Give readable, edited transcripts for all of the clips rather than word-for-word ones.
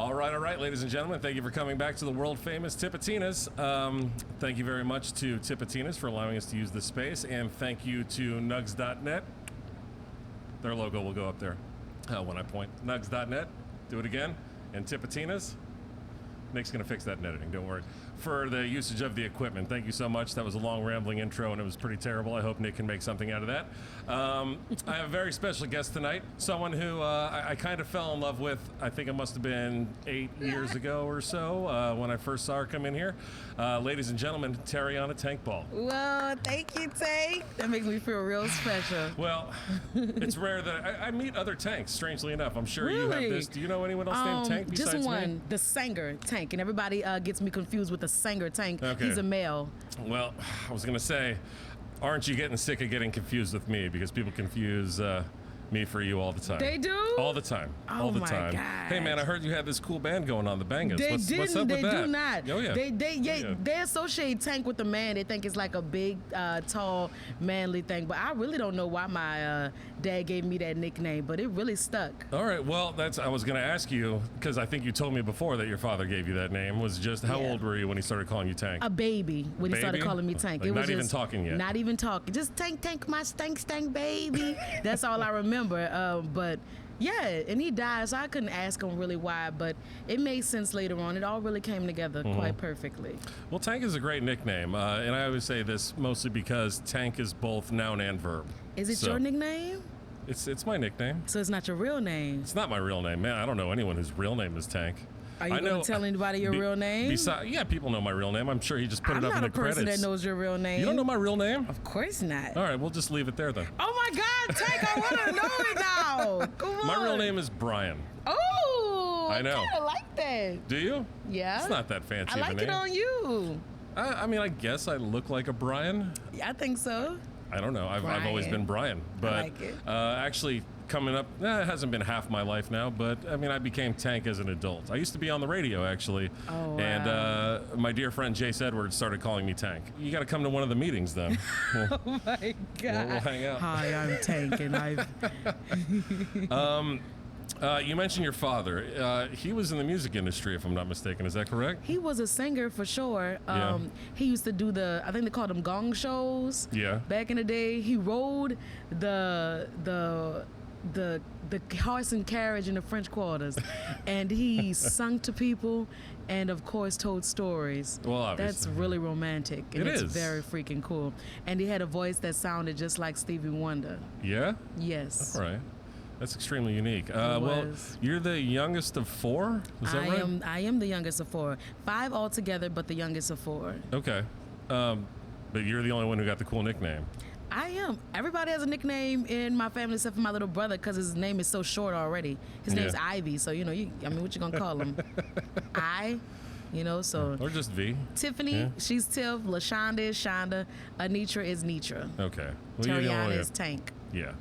All right, ladies and gentlemen, thank you for coming back to the world-famous Tipitinas. Thank you very much to Tipitinas for allowing us to use this space, and thank you to Nugs.net. Their logo will go up there when I point. Nugs.net, do it again, and Tipitinas. Nick's going to fix that in editing, don't worry. For the usage of the equipment, thank you so much. That was a long, rambling intro, and it was pretty terrible. I hope Nick can make something out of that. I have a very special guest tonight, someone who I kind of fell in love with. I think it must have been 8 years ago or so when I first saw her come in here. Ladies and gentlemen, Tarriona Tankball. Well, thank you, Tank. That makes me feel real special. Well, it's rare that I meet other Tanks, strangely enough. I'm sure you have this. Do you know anyone else named Tank besides just one, me? the Sanger Tank. And everybody gets me confused with the Sanger Tank. Okay. He's a male. Well, I was going to say, aren't you getting sick of getting confused with me? Because people confuse me for you all the time. They do? All the time. Oh, all the my time. gosh. Hey, man, I heard you had this cool band going on, the Bangas. What's up with that? They do not. Oh, yeah. They associate Tank with the man. They think it's like a big, tall, manly thing. But I really don't know why my dad gave me that nickname, but it really stuck. All right. Well, I was going to ask you, because I think you told me before that your father gave you that name, was just how old were you when he started calling you Tank? A baby when he started calling me Tank. Like it was not even talking yet. Not even talking. Just Tank, my stank, baby. That's all I remember. But yeah, and he died, so I couldn't ask him really why, but it made sense later on. It all really came together quite perfectly. Well, Tank is a great nickname, and I always say this mostly because Tank is both noun and verb. Is it your nickname? It's my nickname. So it's not your real name? It's not my real name, man. I don't know anyone whose real name is Tank. Are you going to tell anybody your real name? Yeah, people know my real name. I'm sure he just put it up in the credits. I'm not a person that knows your real name. You don't know my real name? Of course not. All right, we'll just leave it there then. Oh my God, Tank, I want to know it now. Come on. My real name is Brian. Oh, I know. I kind of like that. Do you? Yeah. It's not that fancy I like of a name. it on you. I mean, I guess I look like a Brian. Yeah, I think so. I don't know. I've always been Brian. But I like it. Actually, coming up, it hasn't been half my life now, but I mean, I became Tank as an adult. I used to be on the radio, actually. Oh, wow. And my dear friend Jace Edwards started calling me Tank. You got to come to one of the meetings then. Oh my God. We'll hang out. Hi, I'm Tank, and you mentioned your father. He was in the music industry, if I'm not mistaken. Is that correct? He was a singer for sure. Yeah. He used to do I think they called them gong shows. Yeah. Back in the day, he rode the horse and carriage in the French quarters, and he sung to people, and of course told stories. Well, obviously. That's really romantic, and it's is. very freaking cool. And he had a voice that sounded just like Stevie Wonder. Yeah? Yes. All right. That's extremely unique. Well, you're the youngest of four? Is that right? I am the youngest of four. 5 altogether, but the youngest of 4. Okay. But you're the only one who got the cool nickname. I am. Everybody has a nickname in my family except for my little brother because his name is so short already. His name's Ivy, so what you gonna call him? So. Or just V. Tiffany, she's Tiff. LaShonda is Shonda. Anitra is Nitra. Okay. Well, Tarriona is Tank. Yeah.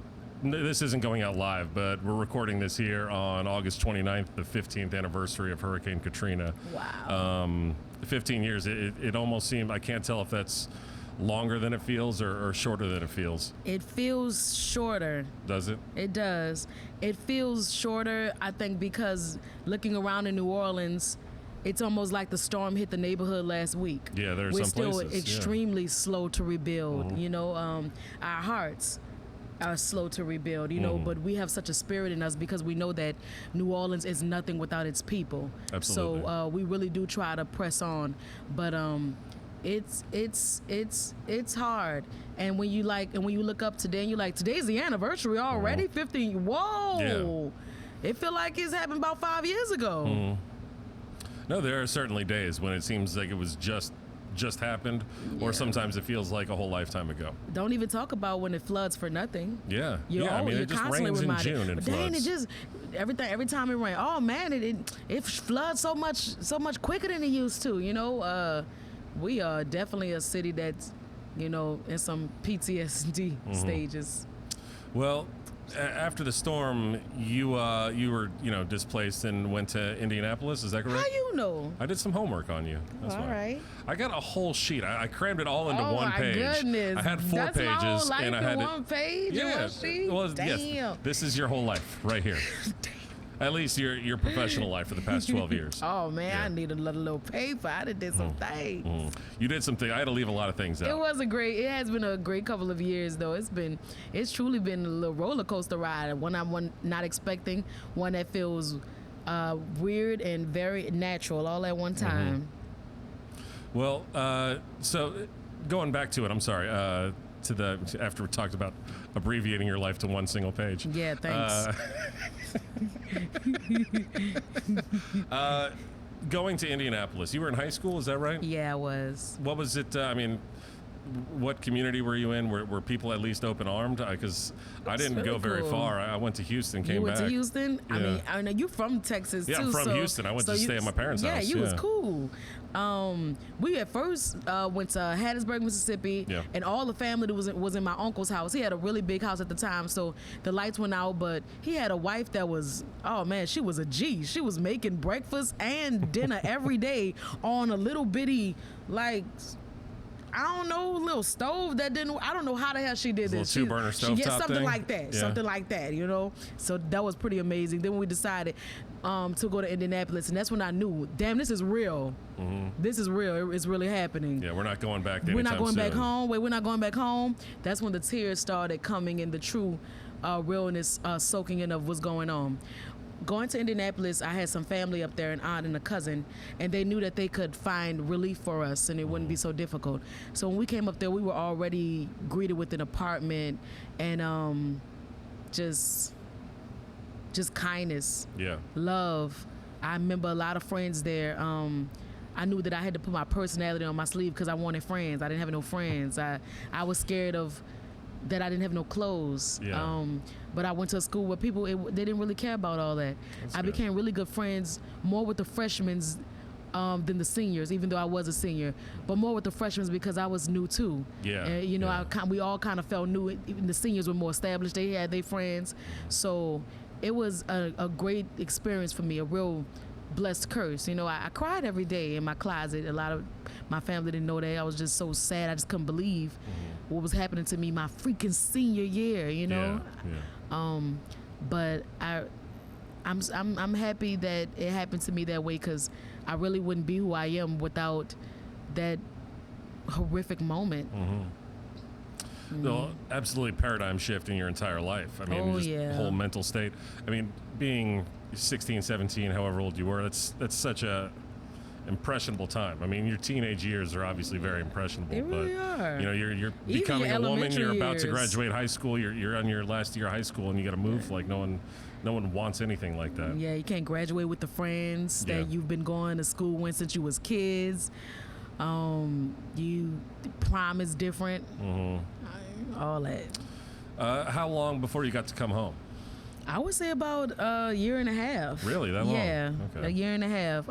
This isn't going out live, but we're recording this here on August 29th, the 15th anniversary of Hurricane Katrina. Wow. 15 years. It almost seemed, I can't tell if that's longer than it feels or shorter than it feels. It feels shorter. Does it? It does. It feels shorter, I think, because looking around in New Orleans, it's almost like the storm hit the neighborhood last week. Yeah, there's We're some still places. extremely slow to rebuild. Our hearts are slow to rebuild, but we have such a spirit in us because we know that New Orleans is nothing without its people. Absolutely. So we really do try to press on, but it's hard. And when you look up today and you're like, today's the anniversary already, 15. Whoa, it feel like it's happened about 5 years ago. No, there are certainly days when it seems like it was just happened, or sometimes it feels like a whole lifetime ago. Don't even talk about when it floods for nothing. Yeah. I mean, it just rains in June and floods. It just every time it rains. Oh man, it floods so much quicker than it used to. We are definitely a city that's in some PTSD stages. Well, after the storm, you were displaced and went to Indianapolis. Is that correct? How you know? I did some homework on you. That's all why. Right. I got a whole sheet. I crammed it all into one page. Oh my goodness! I had 4 That's pages, my whole life and I had in one page. Yeah. One sheet? Well, Damn. yes. This is your whole life right here. At least your professional life for the past 12 years. Oh man, Yeah. I need a little paper. I did some things. You did something. I had to leave a lot of things out. It has been a great couple of years though. It's truly been a little roller coaster ride. One not expecting, one that feels weird and very natural all at one time. Well, so going back to it, I'm sorry. After we talked about abbreviating your life to one single page. Yeah, thanks. Going to Indianapolis. You were in high school, is that right? Yeah, I was. What was it? What community were you in? Were people at least open armed? Because I didn't really go very cool. far. I went to Houston, came You went back. to Houston? Yeah. I know you from Texas Yeah, too. I'm from so, Houston. I went so to you- stay at my parents' house. Yeah, you was cool. We at first went to Hattiesburg, Mississippi, Yeah. and all the family was in my uncle's house. He had a really big house at the time, so the lights went out. But he had a wife that was, oh man, she was a G. She was making breakfast and dinner every day on a little bitty I don't know, little stove that didn't. I don't know how the hell she did this. Little 2-burner She stovetop something thing? like that. Yeah. Something like that. You know. So that was pretty amazing. Then we decided to go to Indianapolis, and that's when I knew, damn, this is real. This is real. It's really happening. Yeah, we're not going back. We're not going back soon. home. Wait, we're not going back home. That's when the tears started coming and the true realness soaking in of what's going on. Going to Indianapolis, I had some family up there, an aunt and a cousin, and they knew that they could find relief for us and it wouldn't be so difficult. So when we came up there, we were already greeted with an apartment and just kindness, Yeah. love. I remember a lot of friends there. I knew that I had to put my personality on my sleeve because I wanted friends. I didn't have no friends. I was scared of that I didn't have no clothes. Yeah. But I went to a school where people, they didn't really care about all that. That's I good. became really good friends, more with the freshmen than the seniors, even though I was a senior, but more with the freshmen because I was new too. Yeah, And, you know, yeah. we all kind of felt new. Even the seniors were more established. They had their friends. So it was a great experience for me, a real blessed curse. You know, I cried every day in my closet. A lot of my family didn't know that. I was just so sad. I just couldn't believe what was happening to me my freaking senior year, you know? Yeah. But I'm happy that it happened to me that way because I really wouldn't be who I am without that horrific moment. No, absolutely paradigm shift in your entire life. I mean, Oh, just yeah. whole mental state. I mean, being 16, 17, however old you were, that's such a impressionable time. I mean, your teenage years are obviously very impressionable. They really but, are. You know, you're Even becoming your a woman. elementary You're about to years. graduate high school. You're on your last year of high school, and you got to move like no one wants anything like that. Yeah, you can't graduate with the friends Yeah. that you've been going to school with since you was kids. Prom is different. All that. How long before you got to come home? I would say about a year and a half. Really, that long? Yeah, Okay. a year and a half.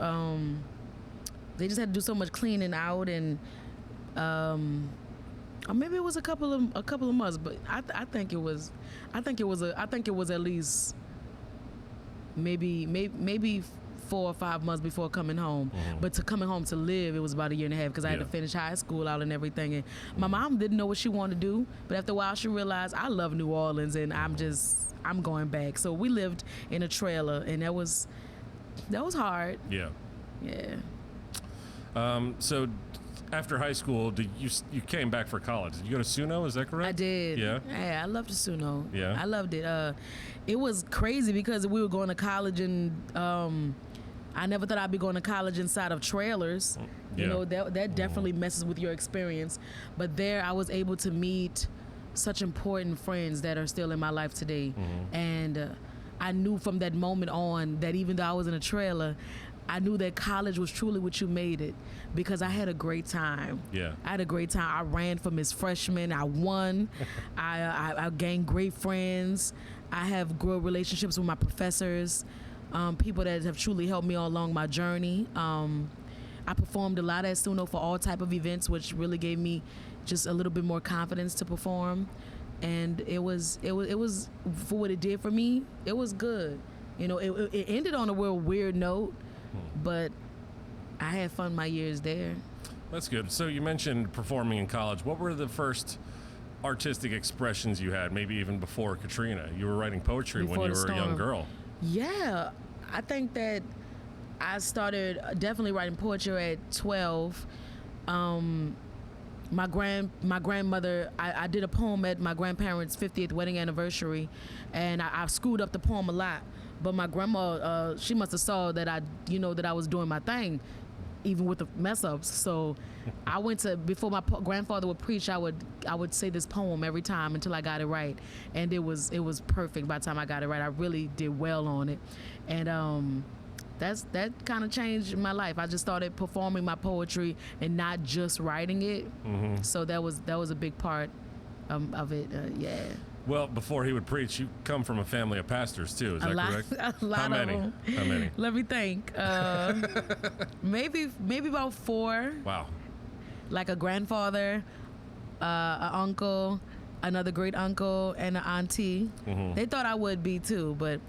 They just had to do so much cleaning out, and or maybe it was a couple of months, but I think it was at least maybe 4 or 5 months before coming home. But to coming home to live, it was about a year and a half because I had to Yeah. finish high school out and everything. And my mom didn't know what she wanted to do, but after a while she realized I love New Orleans and I'm going back. So we lived in a trailer, and that was hard. Yeah. Yeah. So after high school, you came back for college? Did you go to SUNO? Is that correct? I did. Yeah. Yeah, I loved SUNO. Yeah? I loved it. It was crazy because we were going to college and I never thought I'd be going to college inside of trailers. You Yeah. know, that definitely messes with your experience. But there I was able to meet such important friends that are still in my life today. And I knew from that moment on that even though I was in a trailer, I knew that college was truly what you made it because I had a great time. Yeah. I had a great time. I ran for Miss Freshman. I won. I gained great friends. I have good relationships with my professors, people that have truly helped me all along my journey. I performed a lot at SUNO for all type of events, which really gave me just a little bit more confidence to perform. And it was for what it did for me. It was good. You know, it ended on a real weird note, but I had fun my years there. That's good. So you mentioned performing in college. What were the first artistic expressions you had, maybe even before Katrina? You were writing poetry when Before you the were a young storm. girl. Yeah, I think that I started definitely writing poetry at 12. My grandmother, I did a poem at my grandparents' 50th wedding anniversary, and I screwed up the poem a lot. But my grandma, she must have saw that that I was doing my thing, even with the mess ups. So I went to, before my grandfather would preach, I would say this poem every time until I got it right, and it was perfect by the time I got it right. I really did well on it, and that kind of changed my life. I just started performing my poetry and not just writing it. Mm-hmm. So that was a big part of it. Yeah. Well, before he would preach, you come from a family of pastors too. Is that correct? A lot How many? of them. How many? Let me think. Maybe about 4. Wow. Like a grandfather, an uncle, another great uncle, and an auntie. Mm-hmm. They thought I would be too, but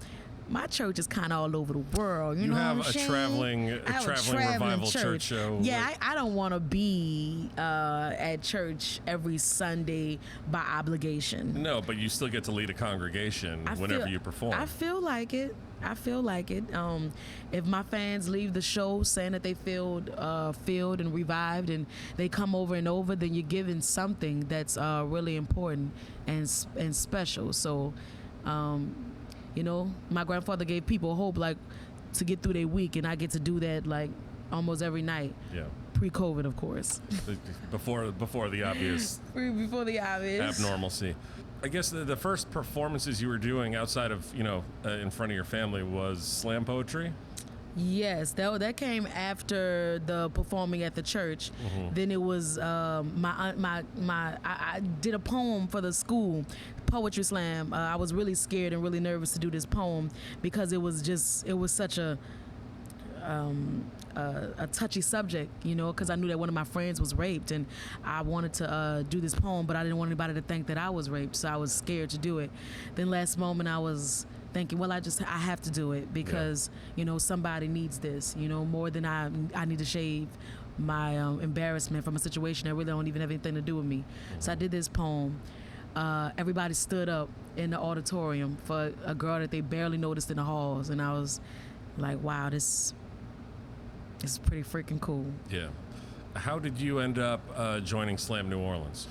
my church is kind of all over the world. You know have what I'm a saying? traveling revival church. church show. Yeah, I don't want to be at church every Sunday by obligation. No, but you still get to lead a congregation whenever you perform. I feel like it. If my fans leave the show saying that they filled and revived, and they come over and over, then you're giving something that's really important and special. So, my grandfather gave people hope, like, to get through their week, and I get to do that like almost every night. Yeah. Pre-COVID, of course. Before the obvious. Before the obvious abnormalcy. I guess the first performances you were doing outside of in front of your family was slam poetry. Yes, that came after the performing at the church. Mm-hmm. Then it was I did a poem for the school poetry slam. I was really scared and really nervous to do this poem because it was such a touchy subject, because I knew that one of my friends was raped, and I wanted to do this poem, but I didn't want anybody to think that I was raped, so I was scared to do it. Then last moment I was thinking, well, I have to do it because somebody needs this, more than I need to shave my embarrassment from a situation that really don't even have anything to do with me. So I did this poem. Everybody stood up in the auditorium for a girl that they barely noticed in the halls, and I was like, wow, this is pretty freaking cool. Yeah. How did you end up joining Slam New Orleans?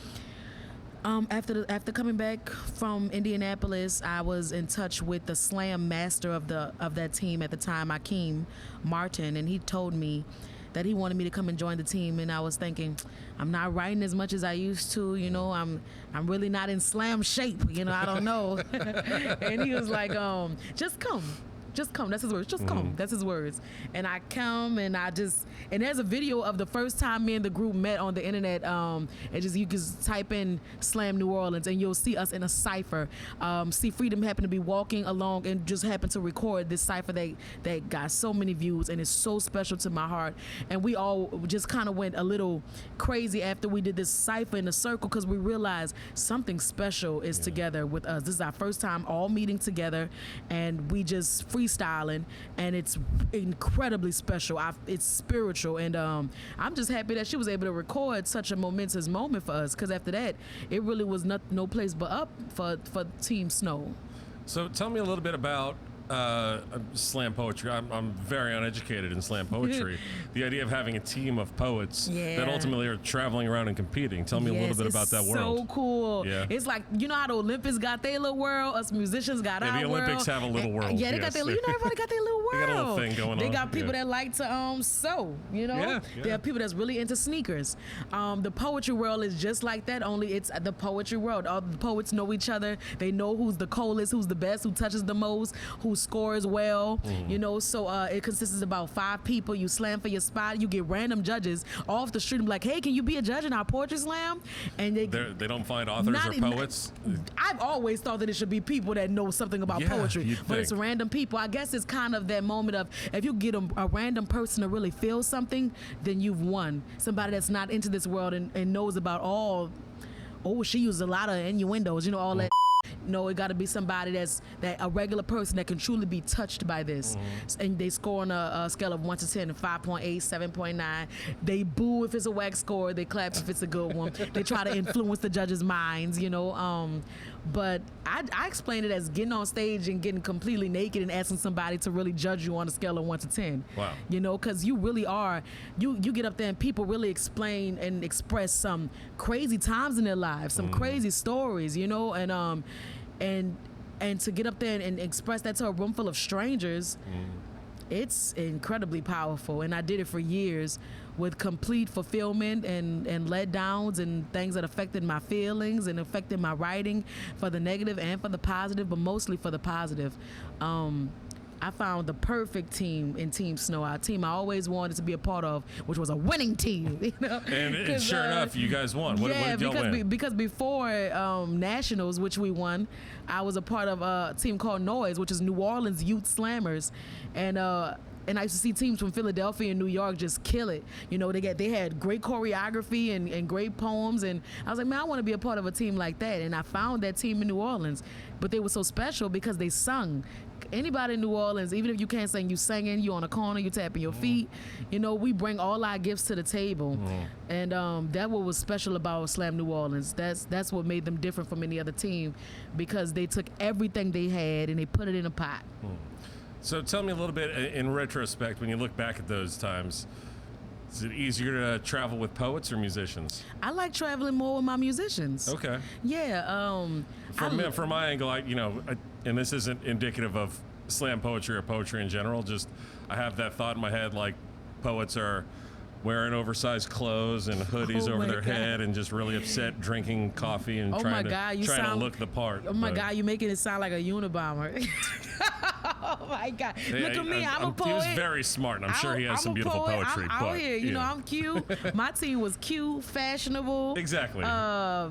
After coming back from Indianapolis, I was in touch with the slam master of that team at the time, Akeem Martin, and he told me that he wanted me to come and join the team. And I was thinking, I'm not writing as much as I used to, I'm really not in slam shape, I don't know. And he was like, just come. That's his words. Just come. That's his words. And I come, and and there's a video of the first time me and the group met on the internet. You can type in Slam New Orleans, and you'll see us in a cipher. See Freedom happened to be walking along and just happened to record this cipher that got so many views, and it's so special to my heart. And we all just kind of went a little crazy after we did this cipher in a circle, because we realized something special is together with us. This is our first time all meeting together, and we just freestyling, and it's incredibly special. It's spiritual, and I'm just happy that she was able to record such a momentous moment for us, because after that it really was no place but up for Team Snow. So tell me a little bit about slam poetry. I'm very uneducated in slam poetry. The idea of having a team of poets that ultimately are traveling around and competing. Tell me a little bit about that world. So cool. Yeah. It's like, how the Olympics got their little world, us musicians got our world. The Olympics have a little world. Yeah, they got their, everybody got their little world. They got a little thing going on. They got people that like to sew, Yeah. They have people that's really into sneakers. The poetry world is just like that, only it's the poetry world. All the poets know each other. They know who's the coolest, who's the best, who touches the most, who scores well, so it consists of about 5 people. You slam for your spot. You get random judges off the street and be like, hey, can you be a judge in our poetry slam? And they don't find authors or poets. I've always thought that it should be people that know something about poetry, but it's random people. I guess it's kind of that moment of, if you get a random person to really feel something, then you've won. Somebody that's not into this world and knows about she used a lot of innuendos, all that. No, it got to be somebody a regular person that can truly be touched by this. And they score on a scale of 1 to 10, 5.8, 7.9. They boo if it's a whack score. They clap if it's a good one. They try to influence the judges' minds, But I explain it as getting on stage and getting completely naked and asking somebody to really judge you on a scale of 1 to 10. Wow. You know, because you really are, you get up there and people really explain and express some crazy times in their lives, some crazy stories, you know, and to get up there and express that to a room full of strangers, it's incredibly powerful. And I did it for years with complete fulfillment and letdowns and things that affected my feelings and affected my writing for the negative and for the positive, but mostly for the positive. I found the perfect team in Team Snow, our team I always wanted to be a part of, which was a winning team. You know? And sure enough, you guys won. What did y'all win? Because before Nationals, which we won, I was a part of a team called Noise, which is New Orleans Youth Slammers. And I used to see teams from Philadelphia and New York just kill it. You know, they had great choreography and great poems. And I was like, man, I want to be a part of a team like that. And I found that team in New Orleans. But they were so special because they sung. Anybody in New Orleans, even if you can't sing, you singing, you on a corner, you tapping your feet. You know, we bring all our gifts to the table. And that what was special about Slam New Orleans. That's what made them different from any other team, because they took everything they had and they put it in a pot. So tell me a little bit, in retrospect, when you look back at those times, is it easier to travel with poets or musicians? I like traveling more with my musicians. Okay. Yeah. From my angle, and this isn't indicative of slam poetry or poetry in general, just I have that thought in my head, like poets are wearing oversized clothes and hoodies over their head and just really upset, drinking coffee and trying to look the part. Oh my God, you're making it sound like a Unabomber. Oh my God. Look at me, I'm a poet. He was very smart, and I'm sure he has some beautiful poetry. I'm out here, you know, I'm cute. My team was cute, fashionable. Exactly.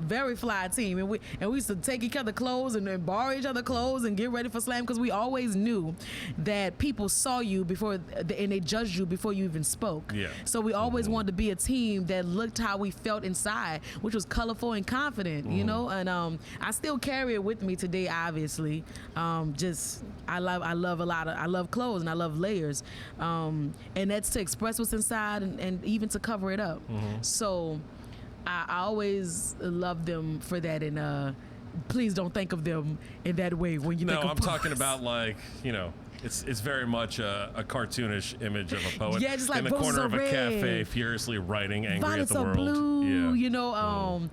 Very fly team. And we used to take each other clothes and borrow each other clothes and get ready for slam, because we always knew that people saw you before, and they judged you before you even spoke. Yeah. So we always wanted to be a team that looked how we felt inside, which was colorful and confident, you know. And I still carry it with me today, obviously. I love clothes and I love layers, and that's to express what's inside and even to cover it up. So I always love them for that, and please don't think of them in that way when you think of poets. Talking about, like, you know, it's very much a cartoonish image of a poet just like in the corner of a red. cafe, furiously writing, angry Violets at the are world. blue, you know.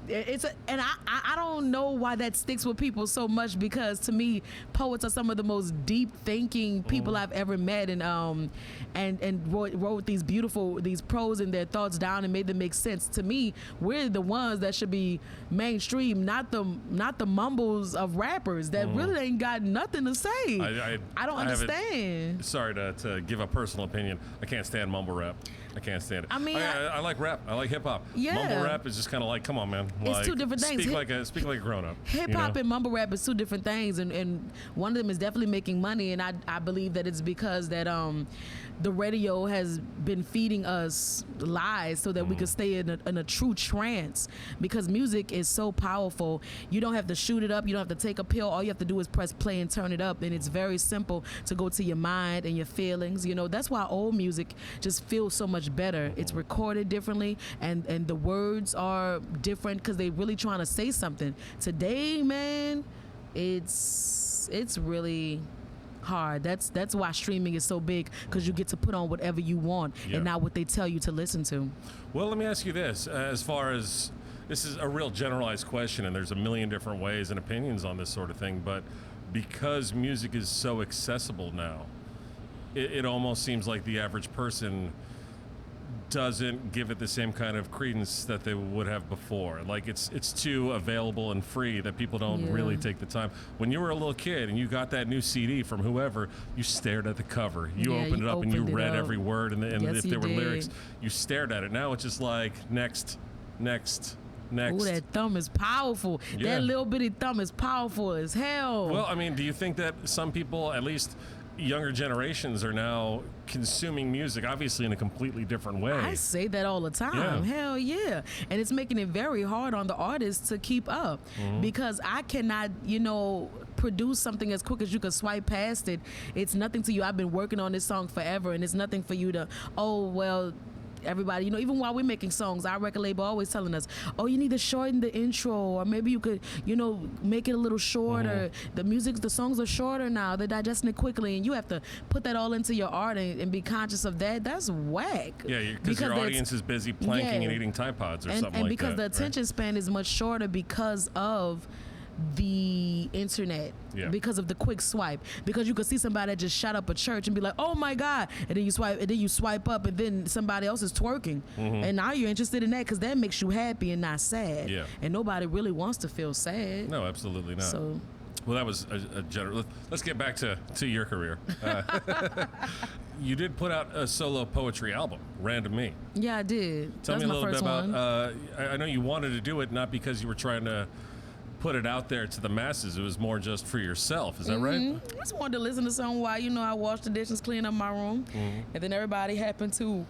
And I don't know why that sticks with people so much, because to me, poets are some of the most deep thinking people I've ever met, and wrote these prose and their thoughts down and made them make sense. To me, we're the ones that should be mainstream, not the mumbles of rappers that really ain't got nothing to say. I don't understand. Sorry to give a personal opinion. I can't stand mumble rap. I can't stand it. I mean, I like rap. I like hip hop. Yeah. Mumble rap is just kind of like, come on, man. It's two different things. Speak like a grown up. Hip hop and mumble rap is two different things, and one of them is definitely making money, and I believe that it's because that the radio has been feeding us lies so that we could stay in a true trance, because music is so powerful. You don't have to shoot it up. You don't have to take a pill. All you have to do is press play and turn it up, and it's very simple to go to your mind and your feelings. You know, that's why old music just feels so much better. It's recorded differently, and the words are different because they're really trying to say something. Today, man, it's really hard. That's why streaming is so big, because you get to put on whatever you want and not what they tell you to listen to. Well, let me ask you this. As far as, this is a real generalized question, and there's a million different ways and opinions on this sort of thing, but because music is so accessible now, it almost seems like the average person doesn't give it the same kind of credence that they would have before. Like, it's too available and free that people don't really take the time. When you were a little kid and you got that new CD from whoever, you stared at the cover. You opened it up and you read every word, and if there were lyrics, you stared at it. Now it's just like, next. Ooh, that thumb is powerful. That little bitty thumb is powerful as hell. Well, I mean, do you think that some people, at least younger generations, are now consuming music obviously in a completely different way? I say that all the time. Hell yeah. And it's making it very hard on the artists to keep up, because I cannot, produce something as quick as you can swipe past it. It's nothing to you. I've been working on this song forever, and it's nothing for you to, everybody, even while we're making songs, our record label always telling us, oh, you need to shorten the intro, or maybe you could, make it a little shorter. The songs are shorter now. They're digesting it quickly, and you have to put that all into your art and be conscious of that. That's whack. Yeah, because your audience is busy planking and eating Tide Pods or something like that. And because the attention span is much shorter because of the internet, because of the quick swipe, because you could see somebody that just shot up a church and be like, oh my God, and then you swipe up, and then somebody else is twerking, and now you're interested in that because that makes you happy and not sad. And nobody really wants to feel sad. No, absolutely not. So, well, that was a general. Let's get back to your career. You did put out a solo poetry album, Random Me. Yeah, I did. Tell That's me a little bit one. about. I know you wanted to do it not because you were trying to put it out there to the masses. It was more just for yourself. Is that right? I just wanted to listen to something while I washed the dishes, clean up my room, and then everybody happened to,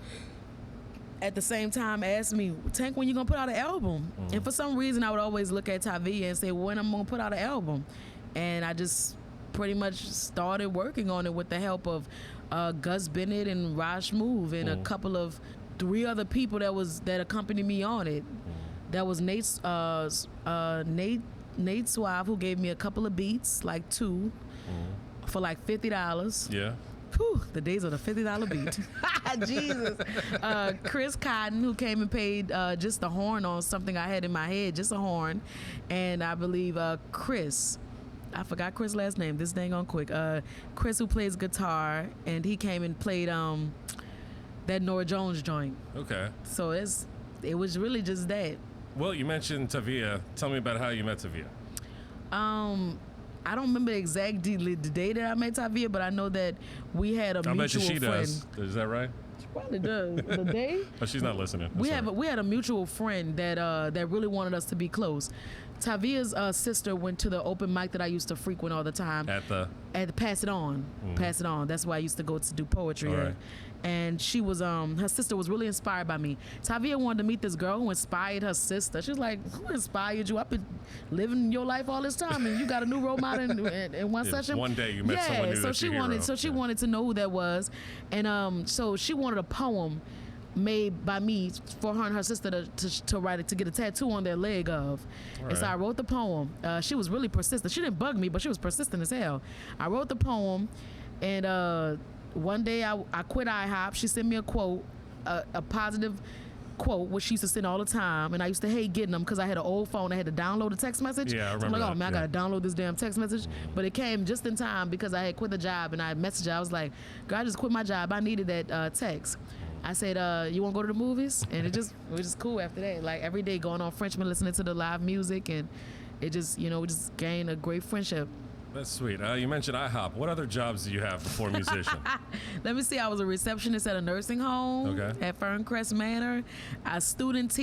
at the same time, ask me, Tank, when you gonna put out an album? And for some reason, I would always look at Tavia and say, when I'm gonna put out an album? And I just pretty much started working on it with the help of Gus Bennett and Raj Move and a couple of 3 other people that accompanied me on it. That was Nate Suave, who gave me a couple of beats, like 2, for like $50. Yeah. Whew, the days of the $50 beat. Jesus. Chris Cotton, who came and paid just the horn on something I had in my head, just a horn. And I believe Chris, I forgot Chris' last name, this dang on quick. Chris, who plays guitar, and he came and played that Nora Jones joint. Okay. So it was really just that. Well, you mentioned Tavia. Tell me about how you met Tavia. I don't remember exactly the day that I met Tavia, but I know that we had a mutual friend. I bet you she does. Is that right? She probably does. The day? Oh, she's not listening. We had a mutual friend that really wanted us to be close. Tavia's sister went to the open mic that I used to frequent all the time. At the Pass It On. Pass It On. That's where I used to go to do poetry. Right. And she was, her sister was really inspired by me. Tavia wanted to meet this girl who inspired her sister. She was like, who inspired you? I've been living your life all this time, and you got a new role model in one session. One day you met someone new that's your hero. So she wanted to know who that was. And so she wanted a poem made by me for her and her sister to write it, to get a tattoo on their leg of. Right. And so I wrote the poem. She was really persistent. She didn't bug me, but she was persistent as hell. I wrote the poem, and one day I quit IHOP. She sent me a quote, a positive quote, which she used to send all the time, and I used to hate getting them because I had an old phone. I had to download a text message. Yeah, I remember. So I'm like, oh man, I gotta download this damn text message. But it came just in time because I had quit the job, and I messaged her. I was like, girl, I just quit my job. I needed that text. I said, you want to go to the movies? And it was just cool after that. Like every day going on Frenchman, listening to the live music, and it just, we just gained a great friendship. That's sweet. You mentioned IHOP. What other jobs do you have before musician? Let me see. I was a receptionist at a nursing home at Ferncrest Manor. A student,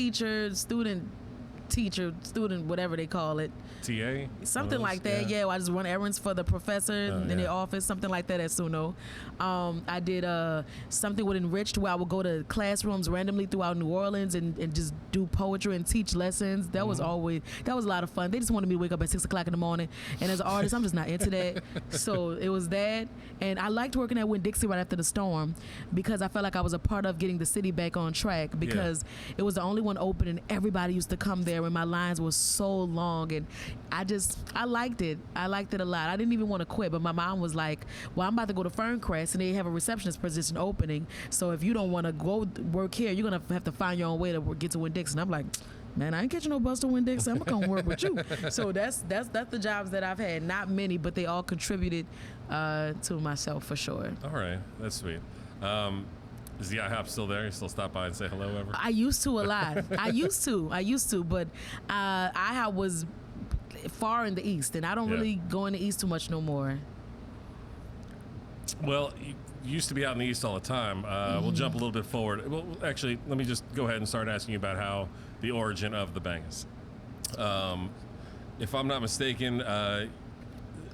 whatever they call it. TA? Something like that, yeah. I just run errands for the professor in the office, something like that at Suno. I did something with Enriched where I would go to classrooms randomly throughout New Orleans and just do poetry and teach lessons. That was a lot of fun. They just wanted me to wake up at 6 o'clock in the morning. And as an artist, I'm just not into that. So it was that. And I liked working at Winn-Dixie right after the storm because I felt like I was a part of getting the city back on track because it was the only one open and everybody used to come there and my lines were so long, and I liked it. I liked it a lot. I didn't even want to quit, but my mom was like, well, I'm about to go to Ferncrest and they have a receptionist position opening, so if you don't want to go work here, you're gonna have to find your own way to get to Winn-Dixie. And I'm like, man, I ain't catching no bus to Winn-Dixie. I'm gonna come work with you. So that's the jobs that I've had. Not many, but they all contributed to myself for sure. All right, that's sweet. Is the IHOP still there? You still stop by and say hello ever? I used to a lot. I used to, but IHOP was far in the east, and I don't really go in the east too much no more. Well, you used to be out in the east all the time. We'll jump a little bit forward. Well, actually, let me just go ahead and start asking you about how the origin of the Bangas. If I'm not mistaken, I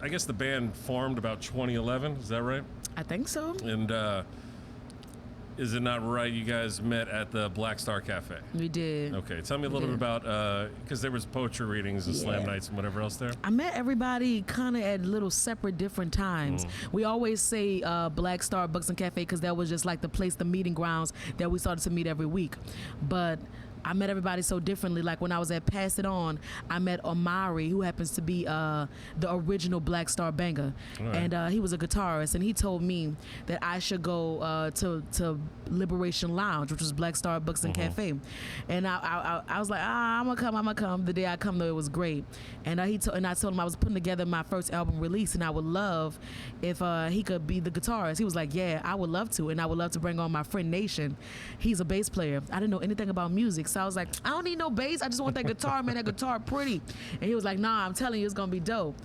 guess the band formed about 2011. Is that right? I think so. And is it not right you guys met at the Black Star Cafe? We did. Okay, tell me a little bit about, because there was poetry readings and slam nights and whatever else there. I met everybody kind of at little separate different times. We always say Black Star Books and Cafe because that was just like the place, the meeting grounds that we started to meet every week. But I met everybody so differently. Like when I was at Pass It On, I met Omari, who happens to be the original Black Star Banger. Right. And he was a guitarist, and he told me that I should go to Liberation Lounge, which was Black Star Books and Cafe. And I was like, I'm gonna come. The day I come, though, it was great. And I told him I was putting together my first album release, and I would love if he could be the guitarist. He was like, yeah, I would love to, and I would love to bring on my friend Nation. He's a bass player. I didn't know anything about music, so I was like, I don't need no bass. I just want that guitar, man. That guitar pretty. And he was like, nah, I'm telling you, it's gonna be dope.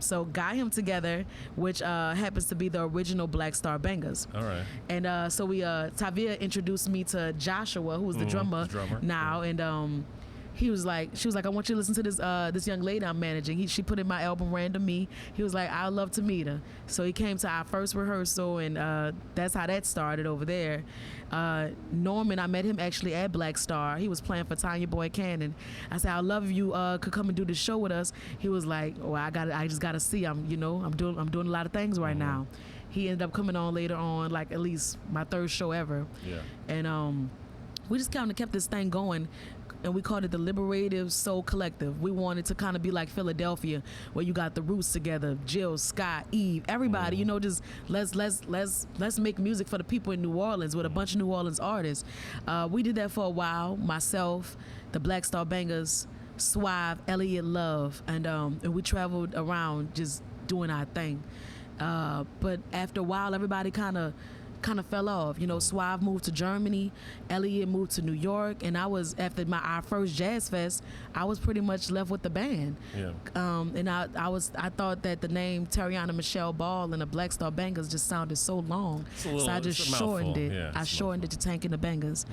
So got him together, which happens to be the original Black Star Bangers. All right. And so Tavia introduced me to Joshua, who's the drummer now, and she was like, I want you to listen to this young lady I'm managing. She put in my album Random Me. He was like, I'd love to meet her. So he came to our first rehearsal, and that's how that started over there. Norman, I met him actually at Black Star. He was playing for Tanya Boy Cannon. I said, I'd love if you could come and do this show with us. He was like, oh, I just gotta see. I'm doing a lot of things right now. He ended up coming on later on, like at least my third show ever. Yeah. And we just kind of kept this thing going. And we called it the Liberated Soul Collective. We wanted to kind of be like Philadelphia, where you got the Roots together, Jill, Scott, Eve, everybody. Just let's make music for the people in New Orleans with a bunch of New Orleans artists. We did that for a while. Myself, the Black Star Bangers, Suave, Elliot Love, and we traveled around just doing our thing. But after a while, everybody kind of fell off. Suave moved to Germany, Elliot moved to New York, and I was, after our first Jazz Fest, I was pretty much left with the band. Yeah. And I thought that the name Tarriona Michelle Ball and the Black Star Bangers just sounded so long, so I just shortened it. Yeah, I shortened it to Tank and the Bangers.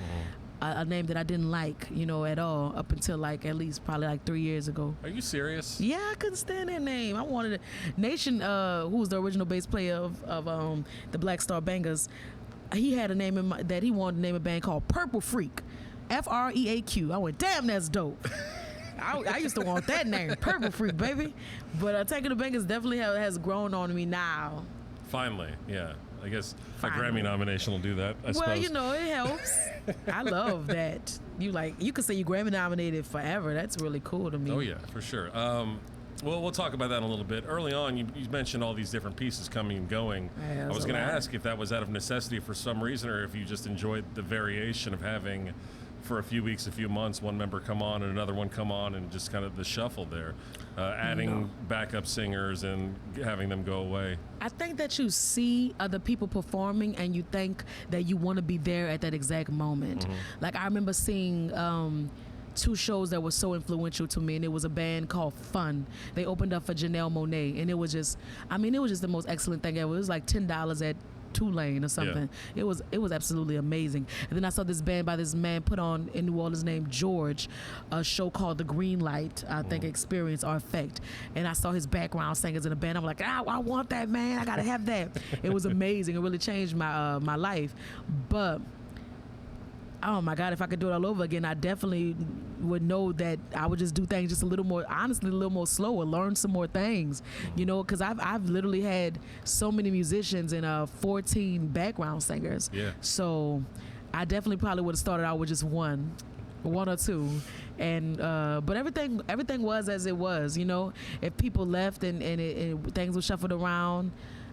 A name that I didn't like, at all, up until at least probably 3 years ago. Are you serious? Yeah, I couldn't stand that name. I wanted Nation, who was the original bass player of the Black Star Bangers. He had a name that he wanted to name a band called Purple Freak, Freaq. I went, damn, that's dope. I used to want that name, Purple Freak, baby. But Taking the Bangers definitely has grown on me now. Finally, yeah. I guess a Grammy nomination will do that, I suppose. Well, it helps. I love that. You could say you Grammy nominated forever. That's really cool to me. Oh, yeah, for sure. Well, we'll talk about that in a little bit. Early on, you mentioned all these different pieces coming and going. I was going to ask if that was out of necessity for some reason, or if you just enjoyed the variation of having, for a few weeks, a few months, one member come on and another one come on, and just kind of the shuffle there, adding backup singers and having them go away. I think that you see other people performing and you think that you want to be there at that exact moment. Like I remember seeing two shows that were so influential to me, and it was a band called Fun. They opened up for Janelle Monáe, and it was just the most excellent thing ever. It was like $10 at Tulane or something. Yeah. It was absolutely amazing. And then I saw this band by this man put on in New Orleans named George, a show called The Green Light, I think Experience or Effect. And I saw his background singers in the band. I'm like, I want that, man. I gotta have that. It was amazing. It really changed my my life. But oh my God, if I could do it all over again, I definitely would know that I would just do things just a little more, honestly, a little more slower, learn some more things, because I've literally had so many musicians and 14 background singers. Yeah. So I definitely probably would have started out with just one or two. And but everything was as it was, If people left and things were shuffled around,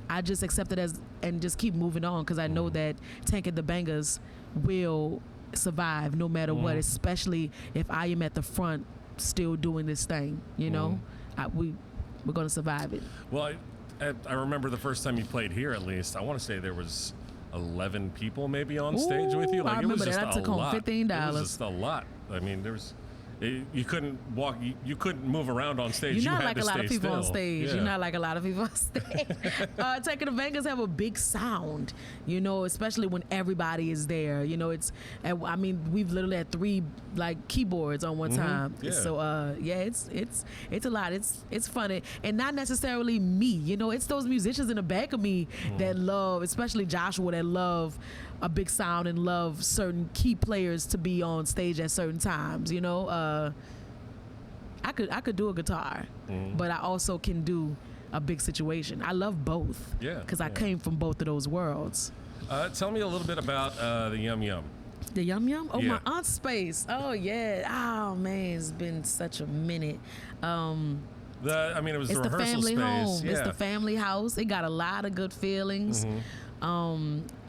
I just accept it and just keep moving on, because I know that Tank and the Bangers will survive no matter what, especially if I am at the front still doing this thing. We're gonna survive it. Well, I remember the first time you played here, at least I want to say there was 11 people maybe on stage with you. I remember that. I took home $15. It was just a lot. I mean, you couldn't walk. You couldn't move around on stage. You're not like a lot of people still. on stage. Yeah. You're not like a lot of people on stage. Taking the Bangers have a big sound, especially when everybody is there. We've literally had 3 keyboards on one time. Yeah. So it's a lot. It's funny, and not necessarily me. It's those musicians in the back of me that love, especially Joshua, that love a big sound and love certain key players to be on stage at certain times. You know, I could do a guitar, but I also can do a big situation. I love both. Yeah. Because I came from both of those worlds. Tell me a little bit about the Yum Yum. The Yum Yum? Oh, Yeah. my aunt's space. Oh, yeah. Oh, man, it's been such a minute. It was It's the the rehearsal family space. home. Yeah. It's the family house. It got a lot of good feelings.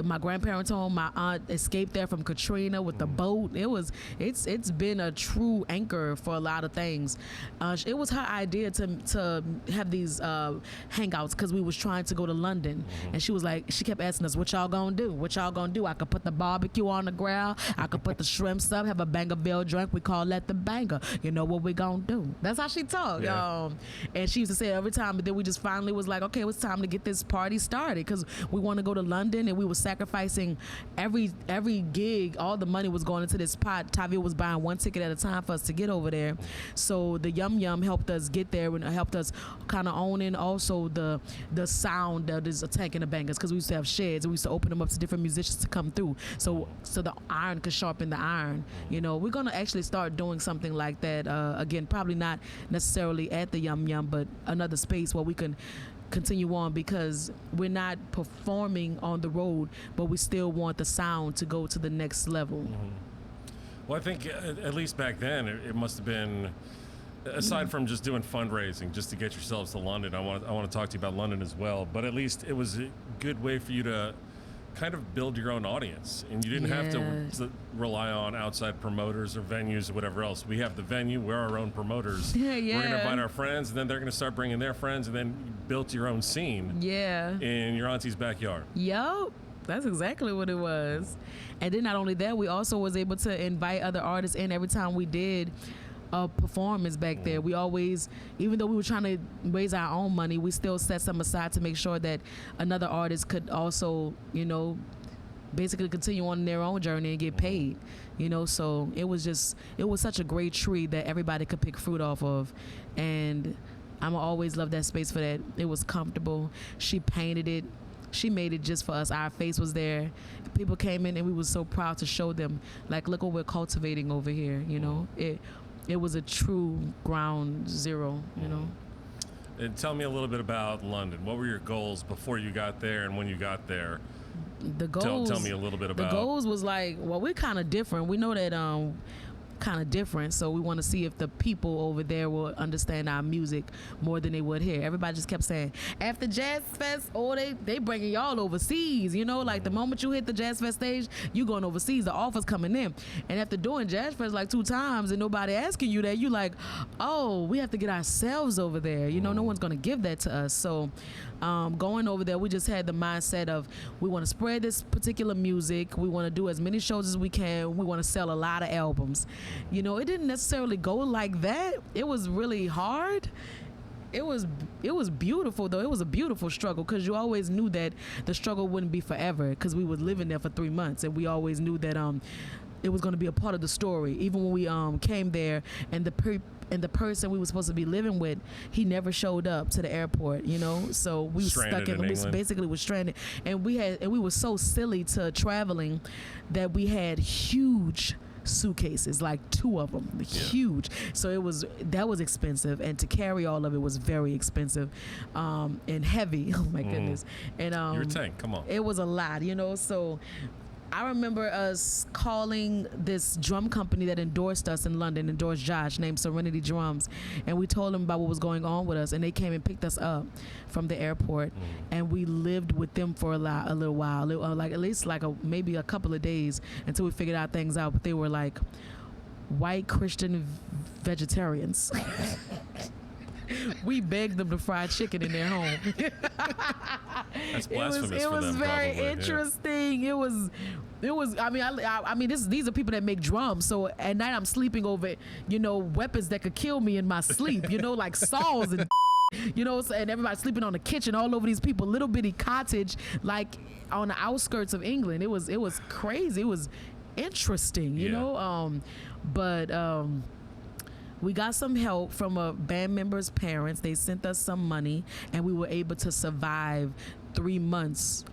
My grandparents' home. My aunt escaped there from Katrina with the boat. It's been a true anchor for a lot of things. It was her idea to have these hangouts because we was trying to go to London, and she kept asking us, "What y'all gonna do? What y'all gonna do?" I could put the barbecue on the grill. I could put the shrimps up. Have a Bangerville drink. We call that the banger. You know what we gonna do? That's how she talked. Yeah. And she used to say it every time. But then we just finally was like, okay, it's time to get this party started because we want to go to London, and we were sacrificing every gig. All the money was going into this pot. Tavia was buying one ticket at a time for us to get over there. So the Yum Yum helped us get there and helped us kind of own in also the sound that is attacking the Bangers because we used to have sheds and we used to open them up to different musicians to come through. So the iron could sharpen the iron. You know, we're gonna actually start doing something like that again. Probably not necessarily at the Yum Yum, but another space where we can continue on because we're not performing on the road, but we still want the sound to go to the next level. Well, I think at least back then it must have been, aside from just doing fundraising just to get yourselves to London. I want to talk to you about London as well, but at least it was a good way for you to kind of build your own audience, and you didn't have to rely on outside promoters or venues or whatever else. We have the venue, we're our own promoters. Yeah. We're going to invite our friends, and then they're going to start bringing their friends, and then you built your own scene in your auntie's backyard. Yup. That's exactly what it was. And then not only that, we also was able to invite other artists in every time we did a performance back there. We always, even though we were trying to raise our own money, we still set some aside to make sure that another artist could also, you know, basically continue on their own journey and get paid, you know. So it was such a great tree that everybody could pick fruit off of. And I'm always love that space for that. It was comfortable. She painted it. She made it just for us. Our face was there. People came in and we were so proud to show them, like, look what we're cultivating over here, you know. It was a true ground zero, you know. And tell me a little bit about London. What were your goals before you got there and when you got there? The goals. Tell me a little bit about. The goals was like, well, we're kind of different. We know that kind of different, so we want to see if the people over there will understand our music more than they would here. Everybody just kept saying, after Jazz Fest, they bringing y'all overseas, you know, like the moment you hit the Jazz Fest stage, you going overseas, the offers coming in. And after doing Jazz Fest like 2 times and nobody asking you that, you like, oh, we have to get ourselves over there, you know. No one's gonna give that to us. So going over there, we just had the mindset of we want to spread this particular music, we want to do as many shows as we can, we want to sell a lot of albums. You know, it didn't necessarily go like that. It was really hard. It was beautiful though. It was a beautiful struggle because you always knew that the struggle wouldn't be forever because we were living there for 3 months, and we always knew that it was going to be a part of the story. Even when we came there, and the person we were supposed to be living with, he never showed up to the airport, you know. So we were stuck in we basically was stranded, and we were so silly to traveling that we had huge suitcases, like 2 of them, huge. So that was expensive, and to carry all of it was very expensive and heavy. Oh my goodness. And your tank, come on. It was a lot, you know. So I remember us calling this drum company that endorsed us in London, endorsed Josh, named Serenity Drums, and we told them about what was going on with us, and they came and picked us up from the airport, and we lived with them for a little while, like at least like maybe a couple of days until we figured out things out. But they were like white Christian vegetarians. We begged them to fry chicken in their home. That's blasphemous for them. It was very probably, interesting. Yeah. It was. I mean, these are people that make drums. So at night I'm sleeping over, you know, weapons that could kill me in my sleep. You know, like saws and. You know, and everybody sleeping on the kitchen all over these people, little bitty cottage, like on the outskirts of England. It was crazy. It was interesting, you know. We got some help from a band member's parents. They sent us some money, and we were able to survive 3 months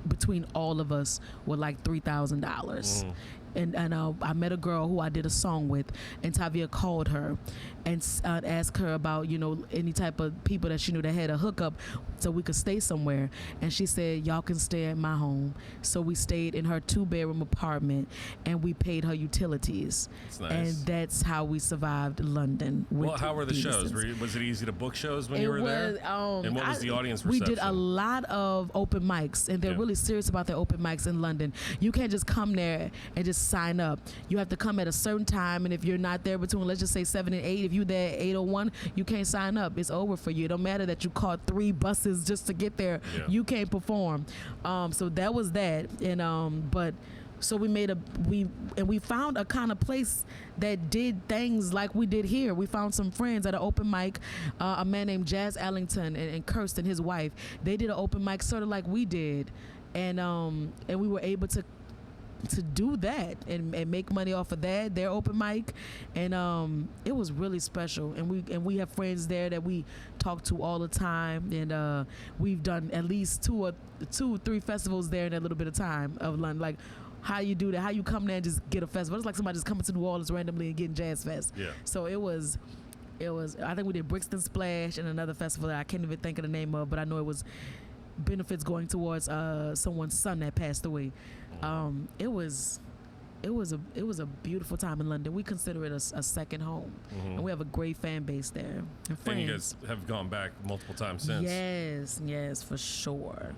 between all of us were like $3,000. And I met a girl who I did a song with, and Tavia called her and asked her about, you know, any type of people that she knew that had a hookup so we could stay somewhere. And she said, y'all can stay at my home. So we stayed in her 2-bedroom apartment, and we paid her utilities. That's nice. And that's how we survived London. Well, how were the shows? Was it easy to book shows when you were there? And what was the audience reception? We did a lot of open mics, and they're really serious about their open mics in London. You can't just come there and just sign up. You have to come at a certain time, and if you're not there between, let's just say 7 and 8, if you're there at 8:01, you can't sign up. It's over for you. It don't matter that you caught 3 buses just to get there. Yeah. You can't perform. So that was that. And but so we found a kind of place that did things like we did here. We found some friends at an open mic, a man named Jazz Allington and Kirsten, his wife. They did an open mic sort of like we did, and we were able to do that and make money off of that, their open mic, and it was really special. And we have friends there that we talk to all the time, and we've done at least 2 or 3 festivals there in a little bit of time of London. Like, how you do that? How you come there and just get a festival? It's like somebody just coming to New Orleans randomly and getting Jazz Fest. Yeah. So it was. I think we did Brixton Splash and another festival that I can't even think of the name of, but I know it was benefits going towards someone's son that passed away. It was a beautiful time in London. We consider it a second home, and we have a great fan base there. And you guys have gone back multiple times since. Yes, for sure.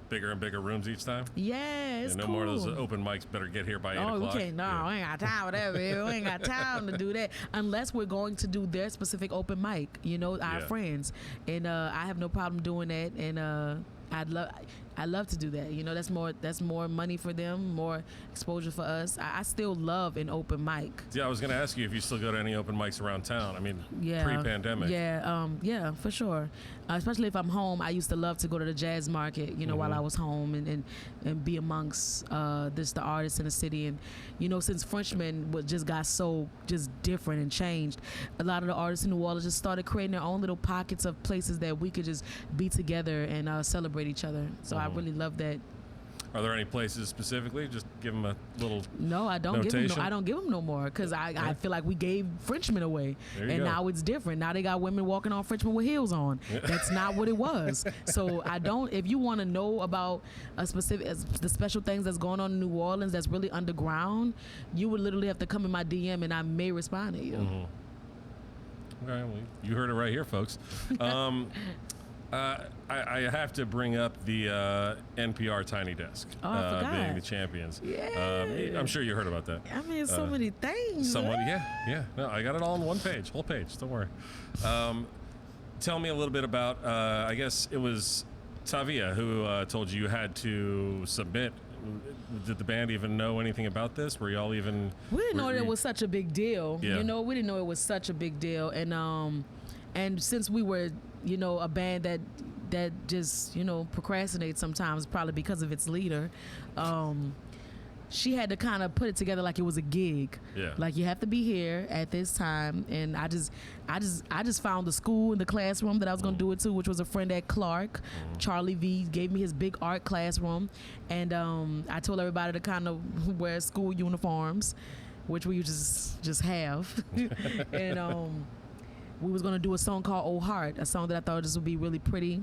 Bigger and bigger rooms each time? Yeah, it's no cool. more of those open mics. Better get here by 8 o'clock. We can't. No, we ain't got time for that. We ain't got time to do that unless we're going to do their specific open mic. You know, our friends, and I have no problem doing that. And I love to do that. You know, that's more money for them, more exposure for us. I still love an open mic. Yeah, I was going to ask you if you still go to any open mics around town. I mean, pre-pandemic. Yeah, for sure. Especially if I'm home, I used to love to go to the jazz market, you know, while I was home and be amongst the artists in the city. And, you know, since Frenchmen just got so just different and changed, a lot of the artists in New Orleans just started creating their own little pockets of places that we could just be together and celebrate each other. So I really love that. Are there any places specifically? Just give them a little. No, I don't notation? give them. I don't give them no more because I feel like we gave Frenchmen away, and now it's different. Now they got women walking on Frenchmen with heels on. That's not what it was. So I don't. If you want to know about the special things that's going on in New Orleans that's really underground, you would literally have to come in my DM, and I may respond to you. Okay, well, you heard it right here, folks. I have to bring up the NPR Tiny Desk being the champions. Yeah. I'm sure you heard about that. I mean, so many things. Yeah. No, I got it all on one page, whole page. Don't worry. Tell me a little bit about. I guess it was Tavia who told you had to submit. Did the band even know anything about this? Were y'all even? We didn't know that it was such a big deal. Yeah. You know, we didn't know it was such a big deal, and since we were, you know, a band that just, you know, procrastinates sometimes, probably because of its leader, she had to kind of put it together like it was a gig. Yeah. Like, you have to be here at this time, and I just found the school and the classroom that I was gonna do it to, which was a friend at Clark. Charlie V gave me his big art classroom, and I told everybody to kind of wear school uniforms, which we just have, and we was gonna do a song called "Oh Heart," a song that I thought just would be really pretty,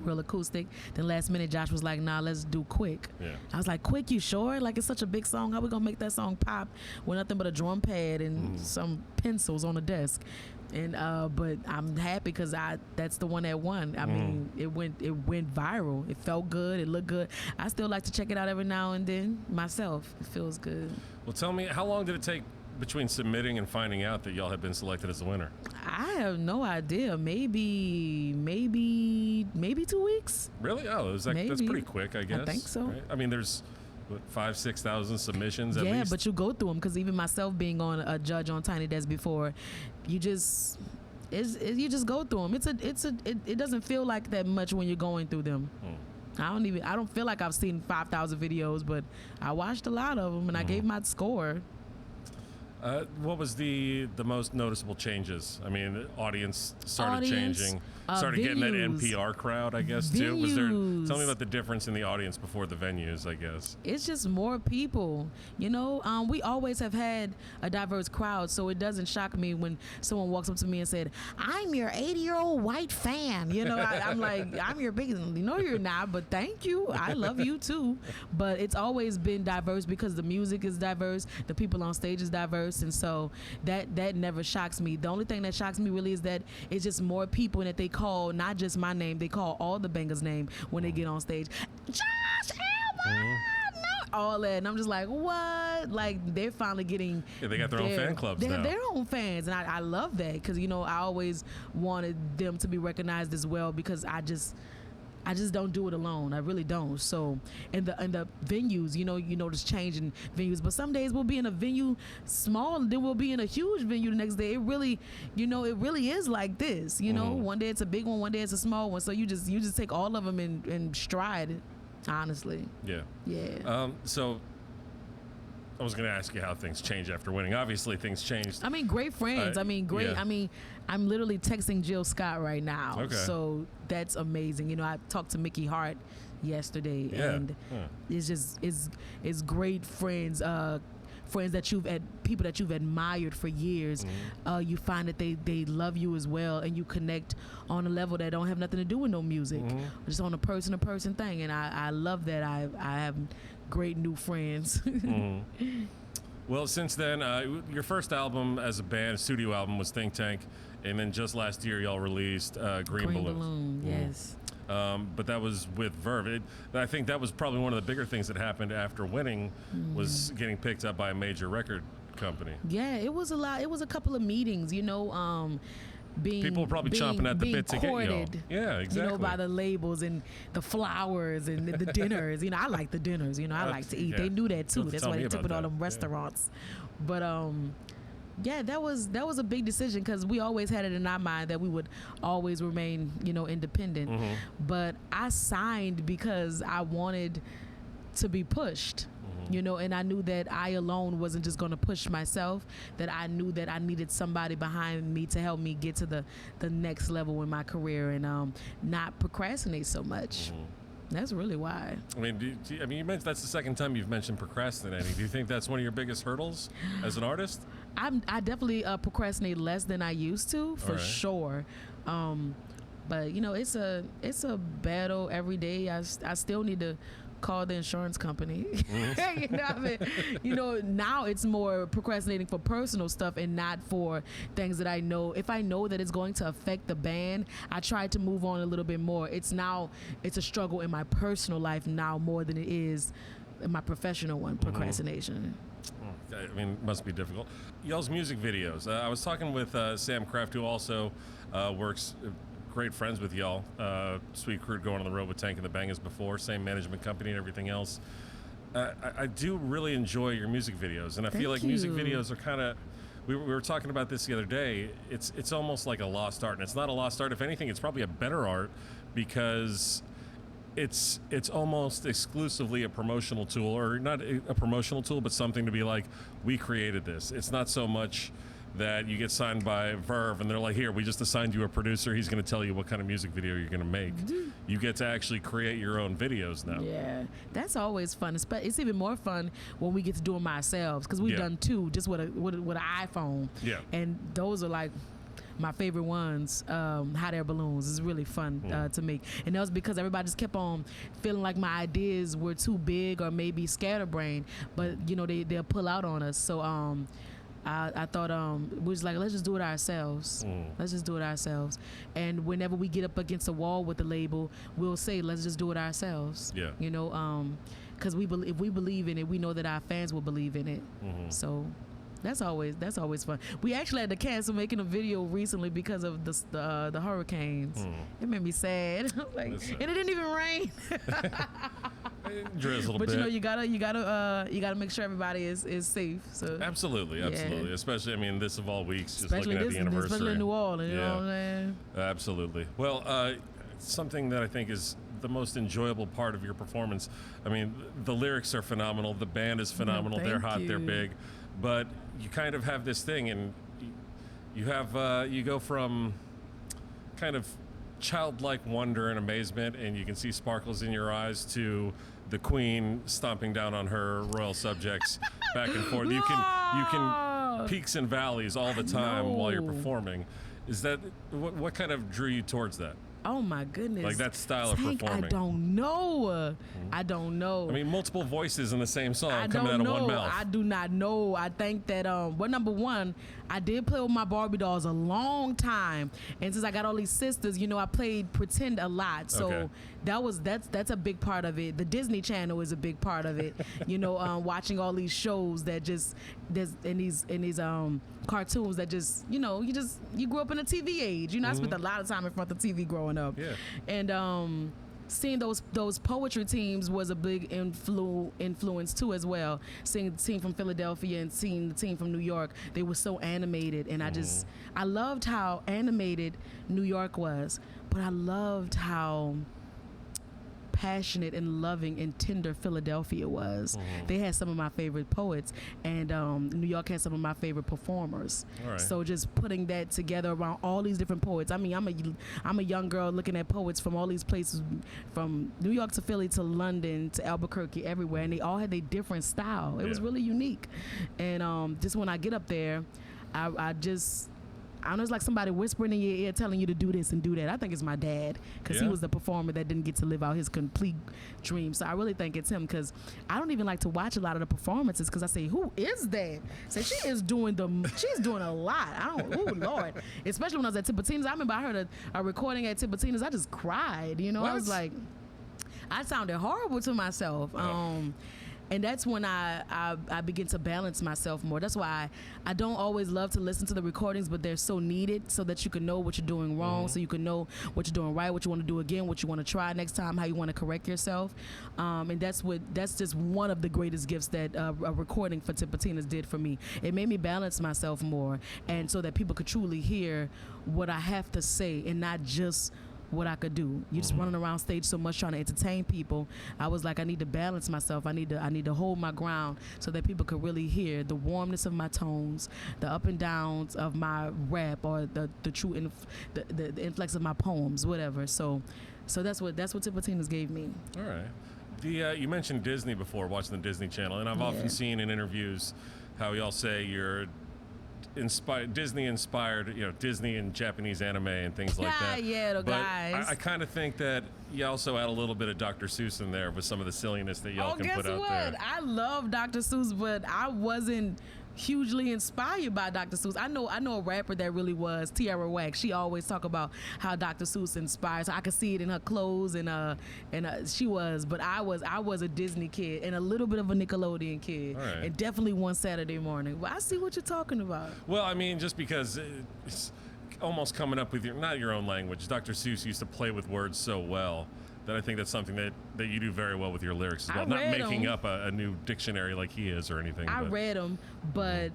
real acoustic. Then last minute, Josh was like, "Nah, let's do Quick." Yeah. I was like, "Quick, you sure? Like, it's such a big song. How we gonna make that song pop with nothing but a drum pad and some pencils on the desk?" And but I'm happy because that's the one that won. I mean, it went viral. It felt good. It looked good. I still like to check it out every now and then myself. It feels good. Well, tell me, how long did it take between submitting and finding out that y'all had been selected as the winner? I have no idea. Maybe 2 weeks. Really? Oh, that's pretty quick, I guess. I think so. Right? I mean, there's 5,000-6,000 submissions at least. Yeah, but you go through them because even myself being on a judge on Tiny Desk before, you just go through them. It doesn't feel like that much when you're going through them. I don't feel like I've seen 5,000 videos, but I watched a lot of them and I gave my score. What was the most noticeable changes? I mean, the audience started changing, started getting that NPR crowd, I guess, too. Was there? Tell me about the difference in the audience before the venues, I guess. It's just more people. You know, we always have had a diverse crowd, so it doesn't shock me when someone walks up to me and said, "I'm your 80-year-old white fan." You know, I'm like, I'm your biggest. No, you're not, but thank you. I love you too. But it's always been diverse because the music is diverse, the people on stage is diverse, and so that never shocks me. The only thing that shocks me really is that it's just more people, and that they call not just my name, they call all the Bangas' name when they get on stage. Josh Elba! No, all that, and I'm just like, what? Like, they're finally getting. Yeah, they got their own fan clubs now. Their own fans, and I love that because, you know, I always wanted them to be recognized as well because I just don't do it alone. I really don't. So, and the venues, you notice change in venues. But some days we'll be in a venue small, and then we'll be in a huge venue the next day. It really, it really is like this. You know, one day it's a big one day it's a small one. So you just take all of them in stride, honestly. Yeah. Yeah. So I was going to ask you how things change after winning. Obviously, things changed. I mean, great friends. Yeah. I mean, I'm literally texting Jill Scott right now. Okay. So that's amazing. You know, I talked to Mickey Hart yesterday, and it's just it's great friends. Friends that people that you've admired for years. You find that they love you as well, and you connect on a level that don't have nothing to do with no music, just on a person to person thing. And I love that. I have great new friends. Well, since then, your first album as a band, studio album, was Think Tank, and then just last year y'all released Green Balloon. Yes. But that was with Verve. I think that was probably one of the bigger things that happened after winning was getting picked up by a major record company. Yeah, it was a lot. It was a couple of meetings, people were probably chomping at the bit to get you. Yeah, exactly. By the labels and the flowers and the dinners. I like the dinners. I like to eat. Yeah. They knew that too. That's why they took it all them restaurants. But yeah, that was a big decision because we always had it in our mind that we would always remain, independent. But I signed because I wanted to be pushed. And I knew that I alone wasn't just going to push myself, that I knew that I needed somebody behind me to help me get to the next level in my career and not procrastinate so much. That's really why. I mean, you mentioned that's the second time you've mentioned procrastinating. Do you think that's one of your biggest hurdles as an artist? I definitely procrastinate less than I used to, for sure. But it's a battle every day. I still need to call the insurance company. Now it's more procrastinating for personal stuff and not for things that I know. If I know that it's going to affect the band, I try to move on a little bit more. It's a struggle in my personal life now more than it is in my professional one, procrastination. I mean, it must be difficult. Y'all's music videos. I was talking with Sam Kraft, who also works great friends with y'all. Sweet Crew going on the road with Tank and the Bangas before, same management company and everything else. I do really enjoy your music videos, and I feel like music videos are kind of. We were talking about this the other day. It's almost like a lost art, and it's not a lost art. If anything, it's probably a better art because it's almost exclusively a promotional tool, or not a promotional tool, but something to be like, we created this. It's not so much that you get signed by Verve and they're like, here, we just assigned you a producer. He's going to tell you what kind of music video you're going to make. You get to actually create your own videos now. Yeah, that's always fun. It's even more fun when we get to do them ourselves because we've done two just with an iPhone. Yeah. And those are like my favorite ones. Hot Air Balloons is really fun to make. And that was because everybody just kept on feeling like my ideas were too big or maybe scatterbrained, but they'll pull out on us. So I thought we was like, let's just do it ourselves. Let's just do it ourselves. And whenever we get up against a wall with the label, we'll say, let's just do it ourselves. Yeah. Because if we believe in it, we know that our fans will believe in it. So that's always fun. We actually had to cancel making a video recently because of the hurricanes. It made me sad. And it didn't even rain. It drizzled a bit. But you gotta make sure everybody is safe. So absolutely. Especially this of all weeks, just looking at the anniversary. Especially in New Orleans. You know what I'm saying? Absolutely. Well, something that I think is the most enjoyable part of your performance. The lyrics are phenomenal. The band is phenomenal. They're hot. They're big. but you kind of have this thing, and you go from kind of childlike wonder and amazement, and you can see sparkles in your eyes, to the queen stomping down on her royal subjects back and forth. You can peaks and valleys all the time while you're performing. Is that what kind of drew you towards that? Oh my goodness! Like that style of performing. I don't know. I don't know. I mean, multiple voices in the same song coming out of one mouth. I do not know. I think that well, number one, I did play with my Barbie dolls a long time, and since I got all these sisters, you know, I played pretend a lot. So that's a big part of it. The Disney Channel is a big part of it. You know, watching all these shows that just in these cartoons that just, you know, you grew up in a TV age. You know, I spent a lot of time in front of the TV growing up. Yeah. And seeing those poetry teams was a big influence too as well. Seeing the team from Philadelphia and seeing the team from New York, they were so animated, and I loved how animated New York was, but I loved how passionate and loving and tender Philadelphia was. They had some of my favorite poets, and New York had some of my favorite performers. Right. So just putting that together around all these different poets. I mean, I'm a young girl looking at poets from all these places, from New York to Philly to London to Albuquerque, everywhere, and they all had their different style. It was really unique. And just when I get up there, I know it's like somebody whispering in your ear telling you to do this and do that. I think it's my dad, because he was the performer that didn't get to live out his complete dream. So I really think it's him, because I don't even like to watch a lot of the performances, because I say, who is that? So she's doing a lot. Lord. Especially when I was at Tipitina's. I remember I heard a recording at Tipitina's. I just cried. You know, What? I was like, I sounded horrible to myself. And that's when I begin to balance myself more. That's why I don't always love to listen to the recordings, but they're so needed, so that you can know what you're doing wrong, so you can know what you're doing right, what you want to do again, what you want to try next time, how you want to correct yourself. And that's just one of the greatest gifts that a recording for Tipitina's did for me. It made me balance myself more, and so that people could truly hear what I have to say and not just what I could do. You're just running around stage so much trying to entertain people. I was like, I need to balance myself. I need to hold my ground, so that people could really hear the warmness of my tones, the up and downs of my rap, or the true the influx of my poems, whatever. So that's what Tipitina's gave me. All right. You mentioned Disney before, watching the Disney Channel, and I've often seen in interviews how y'all say you're Disney inspired, you know, Disney and Japanese anime and things like that. The guys. I kind of think that you also add a little bit of Dr. Seuss in there with some of the silliness that y'all can put out there. I love Dr. Seuss, but I wasn't hugely inspired by Dr. Seuss. I know a rapper that really was, Tierra Whack. She always talk about how Dr. Seuss inspires her. I could see it in her clothes, and she was. But I was a Disney kid and a little bit of a Nickelodeon kid, and definitely one Saturday morning. But I see what you're talking about. Well, I mean, just because it's almost coming up with not your own language. Dr. Seuss used to play with words so well that I think that's something that you do very well with your lyrics as well. Not making up a new dictionary like he is or anything. I read them, but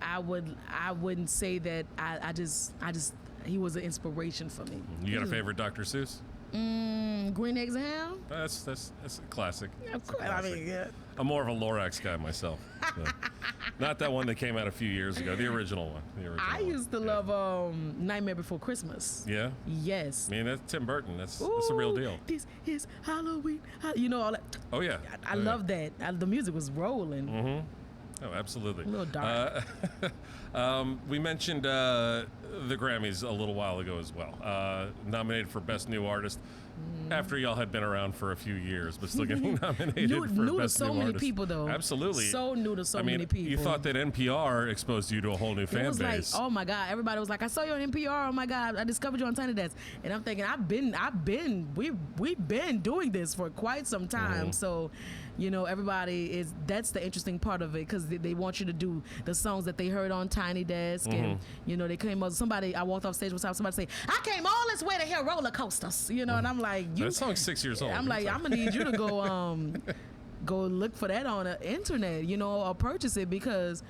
I wouldn't say that I just he was an inspiration for me. You got a favorite Dr. Seuss? Green Eggs and Ham? That's a classic. Yeah, of course. I mean, yeah. I'm more of a Lorax guy myself. So. Not that one that came out a few years ago, the original one. I used to love Nightmare Before Christmas. Yeah? Yes. I mean, that's Tim Burton. That's a real deal. This is Halloween. You know, all that. Oh, yeah. I love that. The music was rolling. Mm-hmm. Oh, absolutely. A little dark. We mentioned the Grammys a little while ago as well. Nominated for Best New Artist after y'all had been around for a few years, but still getting nominated for Best New Artist. New to so many people, though. Absolutely. So new to so many people. You thought that NPR exposed you to a whole new fan base. It was like, oh my God, everybody was like, I saw you on NPR. Oh my God, I discovered you on Tiny Desk. And I'm thinking, we've been doing this for quite some time. So, you know, that's the interesting part of it, because they want you to do the songs that they heard on Tiny Desk. And, you know, they came up, I walked off stage one time, somebody say, I came all this way to hear roller coasters, you know, and I'm like, that song's 6 years old. I'm like, I'm gonna need you to go look for that on the internet, you know, or purchase it, because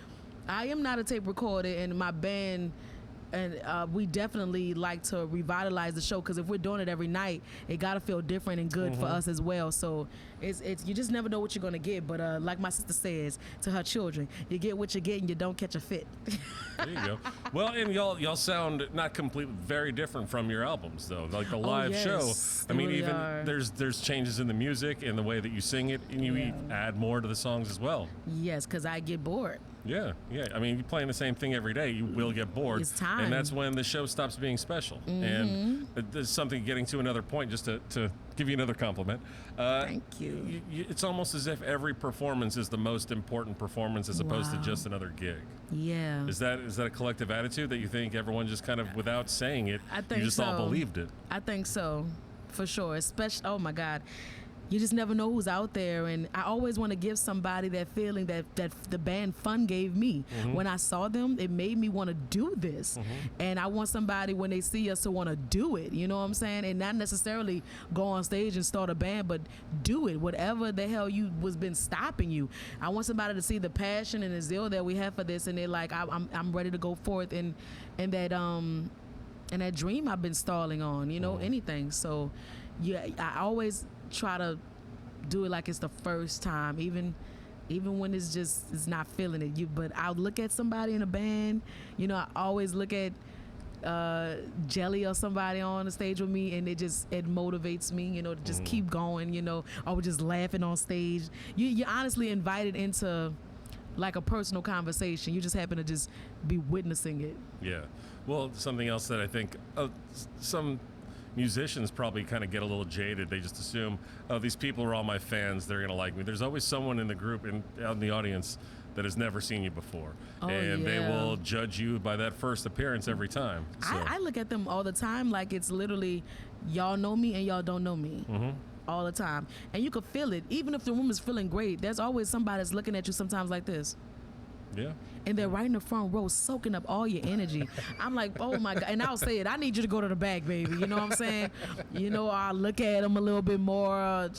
I am not a tape recorder, and my band we definitely like to revitalize the show, because if we're doing it every night, it gotta feel different and good for us as well. So it's you just never know what you're gonna get. But like my sister says to her children, you get what you get and you don't catch a fit. There you go. Well, and y'all sound not completely very different from your albums though. Like the live show. I mean, really even are. there's changes in the music and the way that you sing it, and you add more to the songs as well. Yes, because I get bored. Yeah. I mean, you're playing the same thing every day. You will get bored. It's time. And that's when the show stops being special. And there's something getting to another point, just to give you another compliment. Thank you. It's almost as if every performance is the most important performance as opposed to just another gig. Yeah. Is that a collective attitude that you think everyone just kind of, without saying it, I think you just all so. believed it? I think so, for sure. Especially, oh my God, you just never know who's out there, and I always want to give somebody that feeling that the band Fun gave me. When I saw them, it made me want to do this, and I want somebody when they see us to want to do it. You know what I'm saying? And not necessarily go on stage and start a band, but do it. Whatever the hell was been stopping you, I want somebody to see the passion and the zeal that we have for this, and they're like, I'm ready to go forth and that dream I've been stalling on. You know, anything. So yeah, I always try to do it like it's the first time, even when it's not feeling it. But I'll look at somebody in a band, you know, I always look at Jelly or somebody on the stage with me, and it motivates me, you know, to just keep going, you know, or we're just laughing on stage. You're honestly invited into like a personal conversation. You just happen to just be witnessing it. Yeah. Well, something else that I think some musicians probably kind of get a little jaded. They just assume, oh, these people are all my fans, they're gonna like me. There's always someone in the group and out in the audience that has never seen you before, and they will judge you by that first appearance every time. So. I look at them all the time like it's literally, y'all know me and y'all don't know me. All the time, and you can feel it. Even if the room is feeling great, there's always somebody that's looking at you sometimes like this. Yeah. And they're right in the front row, soaking up all your energy. I'm like, oh my God. And I'll say it, I need you to go to the back, baby. You know what I'm saying? You know, I'll look at them a little bit more,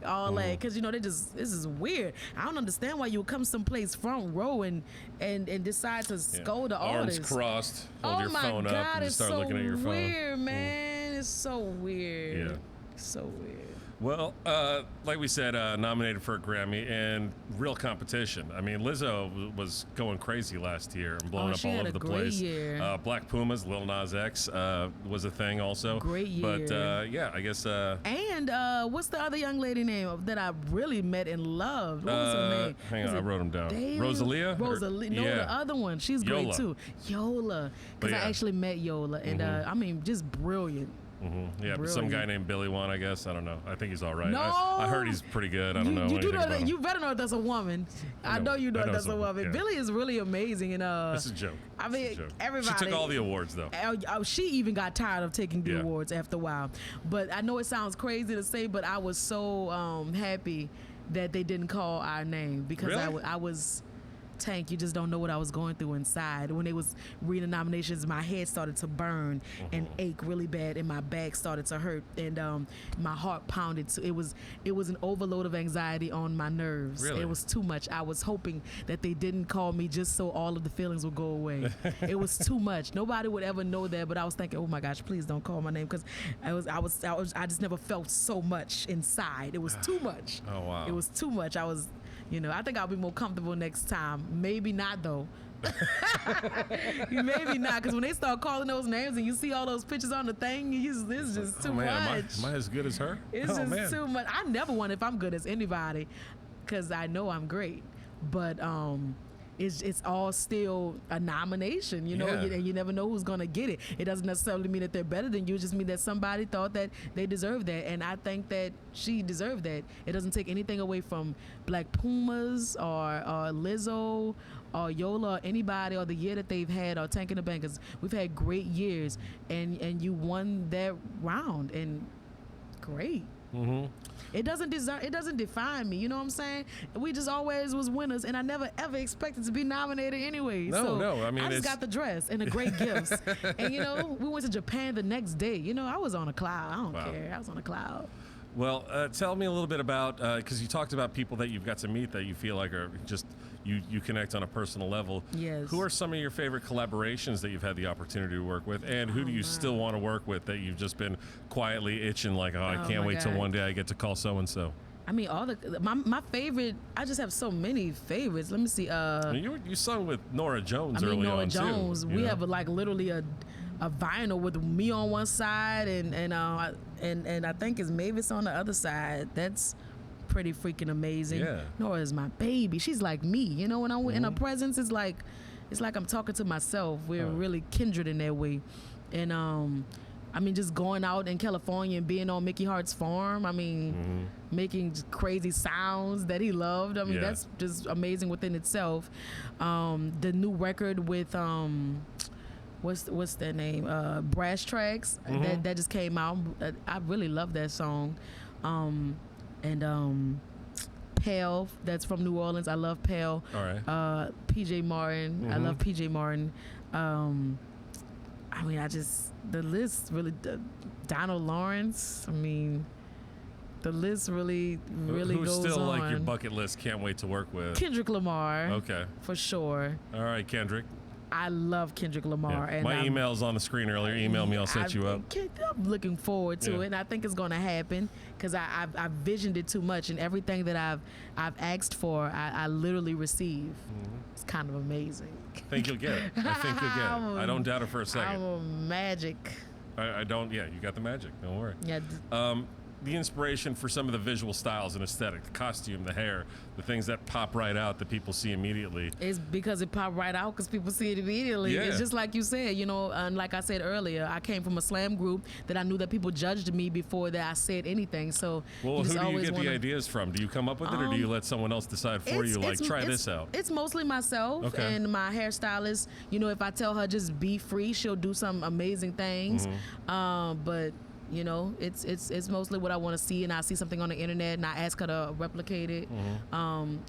all that. Because, you know, this is weird. I don't understand why you would come someplace front row and decide to scold the artist. Arms crossed, hold your phone up, and just start looking at your phone. It's so weird, man. It's so weird. Yeah. So weird. Well, like we said, nominated for a Grammy and real competition. I mean, Lizzo was going crazy last year and blowing up all over the place. Year. Black Pumas, Lil Nas X was a thing also. Great year. But yeah, I guess. And what's the other young lady name that I really met and loved? What was her name? Hang on, I wrote them down. Rosalia? Rosalia. No, the other one. She's Yola. Great too. Yola. Because I actually met Yola, and I mean, just brilliant. Yeah, but some guy named Billy One, I guess. I don't know. I think he's all right. No, I heard he's pretty good. I don't know. You do anything know about that. him. You better know that's a woman. I know you know that's a woman. Yeah. Billy is really amazing, and It's a joke. I mean, everybody. She took all the awards though. She even got tired of taking the awards after a while. But I know it sounds crazy to say, but I was so happy that they didn't call our name, because Really? I was. Tank, you just don't know what I was going through inside. When they was reading nominations, my head started to burn and ache really bad, and my back started to hurt, and my heart pounded. So it was an overload of anxiety on my nerves. Really? It was too much. I was hoping that they didn't call me just so all of the feelings would go away. It was too much. Nobody would ever know that, but I was thinking, oh my gosh, please don't call my name, because I just never felt so much inside. It was too much. Oh wow. It was too much. I think I'll be more comfortable next time. Maybe not, though. Maybe not, because when they start calling those names and you see all those pictures on the thing, it's just too much. Am I as good as her? It's just too much. I never wonder if I'm good as anybody, because I know I'm great. But it's all still a nomination, you know, and you never know who's going to get it. It doesn't necessarily mean that they're better than you. It just means that somebody thought that they deserved that, and I think that she deserved that. It doesn't take anything away from Black Pumas or Lizzo or Yola or anybody, or the year that they've had, or Tank and the Bangas. We've had great years, and you won that round, and great. It doesn't define me, you know what I'm saying? We just always was winners, and I never ever expected to be nominated anyway. No, I mean, I just got the dress and the great gifts. And you know, we went to Japan the next day. You know, I was on a cloud. I don't care. I was on a cloud. Well, tell me a little bit about, because you talked about people that you've got to meet that you feel like are just, you connect on a personal level. Yes. Who are some of your favorite collaborations that you've had the opportunity to work with, and who do you still want to work with that you've just been quietly itching like, I can't wait till one day I get to call so and so? I mean, my favorite. I just have so many favorites. Let me see. You sung with Nora Jones early Nora on Jones. too. We have literally a vinyl with me on one side and I think it's Mavis on the other side. That's pretty freaking amazing. Yeah. Nora is my baby. She's like me. You know, when I'm in her presence, it's like I'm talking to myself. We're really kindred in that way. And I mean, just going out in California and being on Mickey Hart's farm. I mean, making crazy sounds that he loved. I mean, that's just amazing within itself. The new record with what's their name? Brass Tracks that just came out. I really love that song. And Pale, that's from New Orleans. I love Pale. All right. PJ Martin. I love PJ Martin. I mean, the list really, Donald Lawrence. I mean, the list really Who's goes still on. like your bucket list? Can't wait to work with. Kendrick Lamar. Okay. For sure. All right, Kendrick. I love Kendrick Lamar. Yeah. And My email's on the screen earlier. Email me, I'll set you up. I'm looking forward to it, and I think it's going to happen because I've visioned it too much, and everything that I've asked for, I literally receive. It's kind of amazing. I think you'll get it. I think you'll get it. I don't doubt it for a second. I'm a magic. I don't. Yeah, you got the magic. Don't worry. Yeah. The inspiration for some of the visual styles and aesthetic, the costume, the hair, the things that pop right out that people see immediately. It's because it popped right out because people see it immediately. Yeah. It's just like you said, you know, and like I said earlier, I came from a slam group that I knew that people judged me before that I said anything. So well, who do you get the ideas from? Do you come up with it, or do you let someone else decide for you? Like, try this out. It's mostly myself and my hairstylist. You know, if I tell her just be free, she'll do some amazing things. But you know, it's mostly what I want to see, and I see something on the internet and I ask her to replicate it.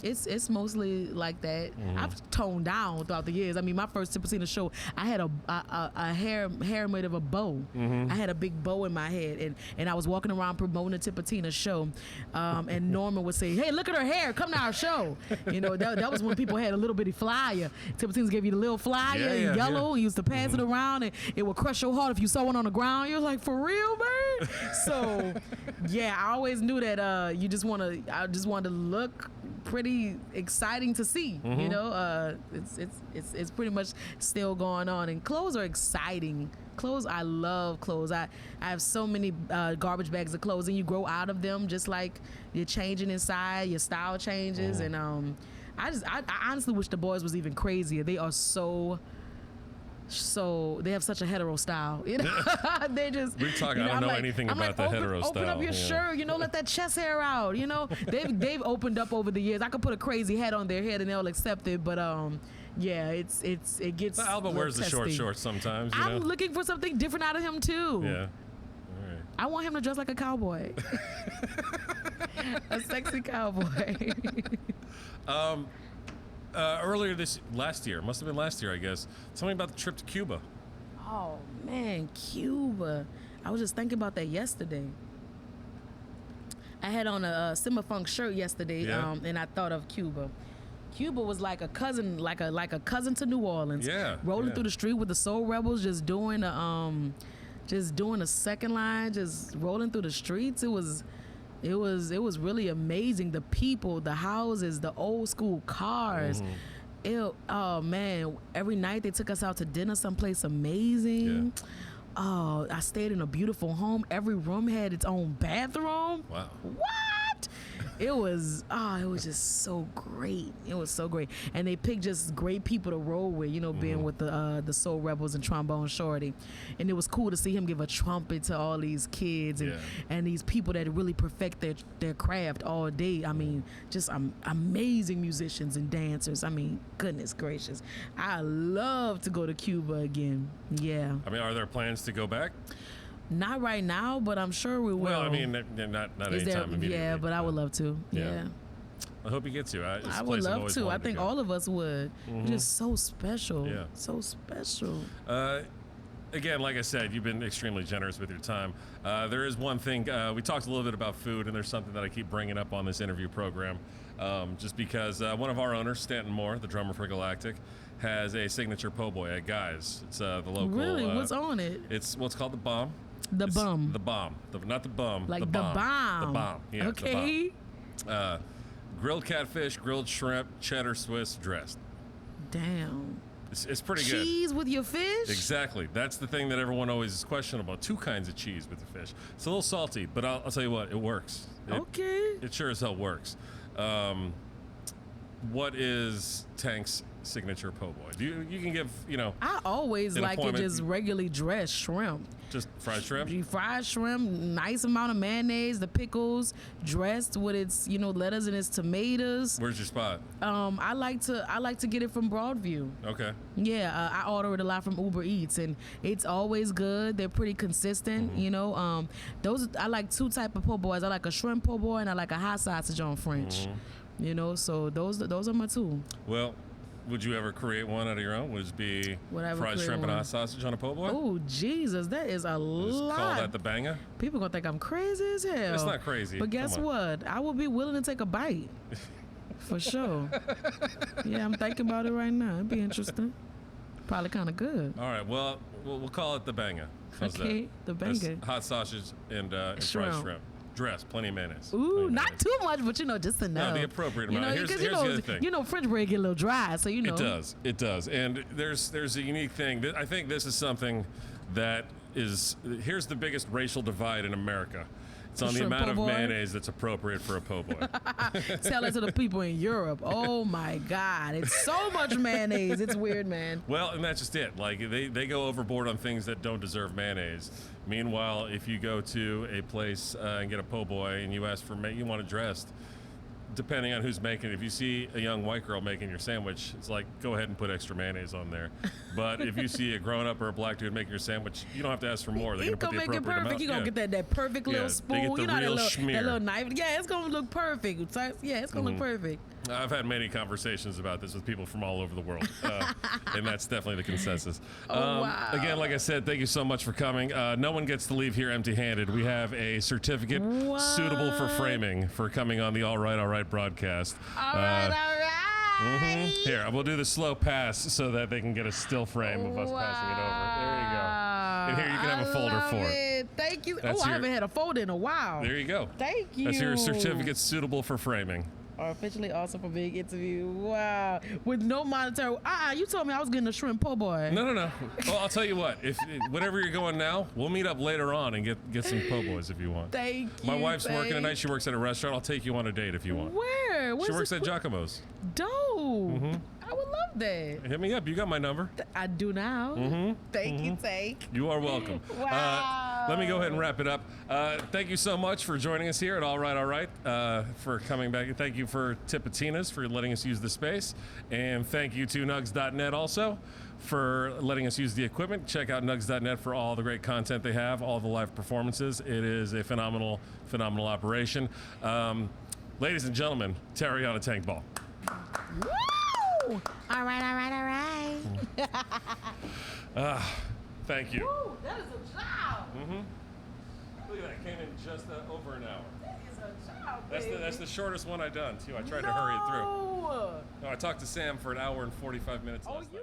It's mostly like that. I've toned down throughout the years. I mean, my first Tipicina show, I had a hair made of a bow. I had a big bow in my head, and I was walking around promoting the Tipicina show, and Norman would say, "Hey, look at her hair! Come to our show." You know, that was when people had a little bitty flyer. Tipicinas gave you the little flyer in yellow. You used to pass it around, and it would crush your heart if you saw one on the ground. You're like, for real, man? So, yeah, I always knew that I just wanted to look pretty exciting to see. You know, it's pretty much still going on, and clothes are exciting. Clothes, I love clothes. I have so many garbage bags of clothes, and you grow out of them, just like you're changing inside. Your style changes, and I honestly wish the boys was even crazier. They are so they have such a hetero style. You know, they just. We're talking. I don't know anything about the hetero style. Open up your shirt. You know, let that chest hair out. You know, they've opened up over the years. I could put a crazy hat on their head and they'll accept it. But yeah, it gets. Alba wears the short shorts sometimes. You know? I'm looking for something different out of him too. Yeah. All right. I want him to dress like a cowboy. A sexy cowboy. Earlier last year, must have been last year, I guess. Tell me about the trip to Cuba. Oh man, Cuba! I was just thinking about that yesterday. I had on a Simma Funk shirt yesterday, and I thought of Cuba. Cuba was like a cousin, like a cousin to New Orleans. Yeah, rolling through the street with the Soul Rebels, just doing a second line, just rolling through the streets. It was really amazing. The people, the houses, the old school cars. Oh man, every night they took us out to dinner someplace amazing. Oh, I stayed in a beautiful home. Every room had its own bathroom. Wow. What? It was just so great. It was so great. And they picked just great people to roll with, you know, being with the Soul Rebels and Trombone Shorty. And it was cool to see him give a trumpet to all these kids and these people that really perfect their craft all day. I mean, just amazing musicians and dancers. I mean, goodness gracious. I love to go to Cuba again. Yeah. I mean, are there plans to go back? Not right now, but I'm sure we will. Well, I mean, not anytime immediately. Yeah, but I would love to. Yeah. I hope you get to. I would love to. I think all of us would. Just so special. Yeah. So special. again, like I said, you've been extremely generous with your time. There is one thing, we talked a little bit about food, and there's something that I keep bringing up on this interview program, just because one of our owners, Stanton Moore, the drummer for Galactic, has a signature po' boy at Guy's. It's the local. Really? What's on it? It's what's called the bomb. It's bum. The bomb. Not the bum. Like the bomb. The bomb. Yeah, okay. The bomb. Grilled catfish, grilled shrimp, cheddar Swiss, dressed. Damn. It's pretty good. Cheese with your fish? Exactly. That's the thing that everyone always is questioning about. 2 kinds of cheese with the fish. It's a little salty, but I'll tell you what, it works. Okay. It sure as hell works. What is Tank's signature po' boy? You can give, I always like it just regularly dressed shrimp. Just fried shrimp? Fried shrimp, nice amount of mayonnaise, the pickles, dressed with its, lettuce and its tomatoes. Where's your spot? I like to get it from Broadview. Okay. Yeah, I order it a lot from Uber Eats, and it's always good. They're pretty consistent, Those I like 2 type of po' boys. I like a shrimp po' boy, and I like a hot sausage on French. So those are my 2. Well, would you ever create one out of your own? Would it be fried shrimp and hot sausage on a po' boy? Oh, Jesus, that is a lot. Call that the banger? People gonna think I'm crazy as hell. It's not crazy. But guess what? I will be willing to take a bite. For sure. Yeah, I'm thinking about it right now. It'd be interesting. Probably kind of good. All right, well, we'll call it the banger. How's okay, that? the banger. That's hot sausage and fried shrimp. Dress, plenty of mayonnaise. Ooh, not too much, but just enough. No, the appropriate amount. Here's the other thing. French bread get a little dry, so It does. And there's a unique thing. I think this is something that here's the biggest racial divide in America. It's on the amount of mayonnaise that's appropriate for a po' boy. Tell it to the people in Europe. Oh my God, it's so much mayonnaise. It's weird, man. Well, and that's just it. Like they go overboard on things that don't deserve mayonnaise. Meanwhile, if you go to a place and get a po' boy and you ask for you want it dressed, depending on who's making it, if you see a young white girl making your sandwich, it's like, go ahead and put extra mayonnaise on there. But if you see a grown-up or a black dude making your sandwich, you don't have to ask for more. They're going to put the appropriate amount. You're going to get that perfect little spoon. They get the real schmear. That little knife. Yeah, it's going to look perfect. Yeah, it's going to look perfect. I've had many conversations about this with people from all over the world, and that's definitely the consensus. Wow. Again, like I said, thank you so much for coming. No one gets to leave here empty-handed. We have a certificate suitable for framing for coming on the All Right broadcast. All right. Here, we'll do the slow pass so that they can get a still frame of us passing it over. There you go. And here you can have a folder for it. Thank you. I haven't had a folder in a while. There you go. Thank you. That's your certificate suitable for framing. Are officially awesome for being interviewed. Wow. With no monetary. You told me I was getting a shrimp po' boy. No. Well, I'll tell you what. If whatever you're going now, we'll meet up later on and get some po' boys if you want. Thank you. My wife's working tonight. She works at a restaurant. I'll take you on a date if you want. Where? She works at Giacomo's. Dope. I would love that. Hit me up. You got my number. I do now. Thank you, Tank. You are welcome. Wow. Let me go ahead and wrap it up. Thank you so much for joining us here at All Right, for coming back. Thank you for Tipitina's for letting us use the space. And thank you to Nugs.net also for letting us use the equipment. Check out Nugs.net for all the great content they have, all the live performances. It is a phenomenal operation. Ladies and gentlemen, Tarriona Tank Ball. Woo! All right. Thank you. Woo, that is a job. Look at that, came in just over an hour. That is a job, That's the shortest one I've done too. I tried to hurry it through. No, I talked to Sam for an hour and 45 minutes last night.